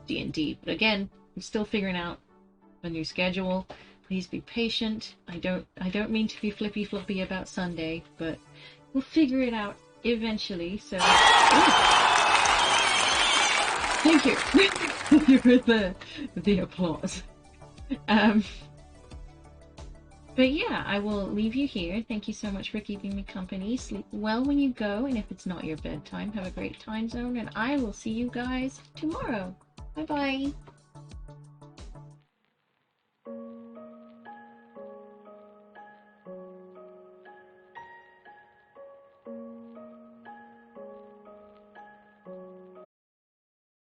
D&D. But again, I'm still figuring out a new schedule. Please be patient. I don't mean to be flippy floppy about Sunday, but we'll figure it out eventually. So thank you. Thank you for the applause. But yeah, I will leave you here. Thank you so much for keeping me company. Sleep well when you go, and if it's not your bedtime, have a great time zone, and I will see you guys tomorrow. Bye-bye.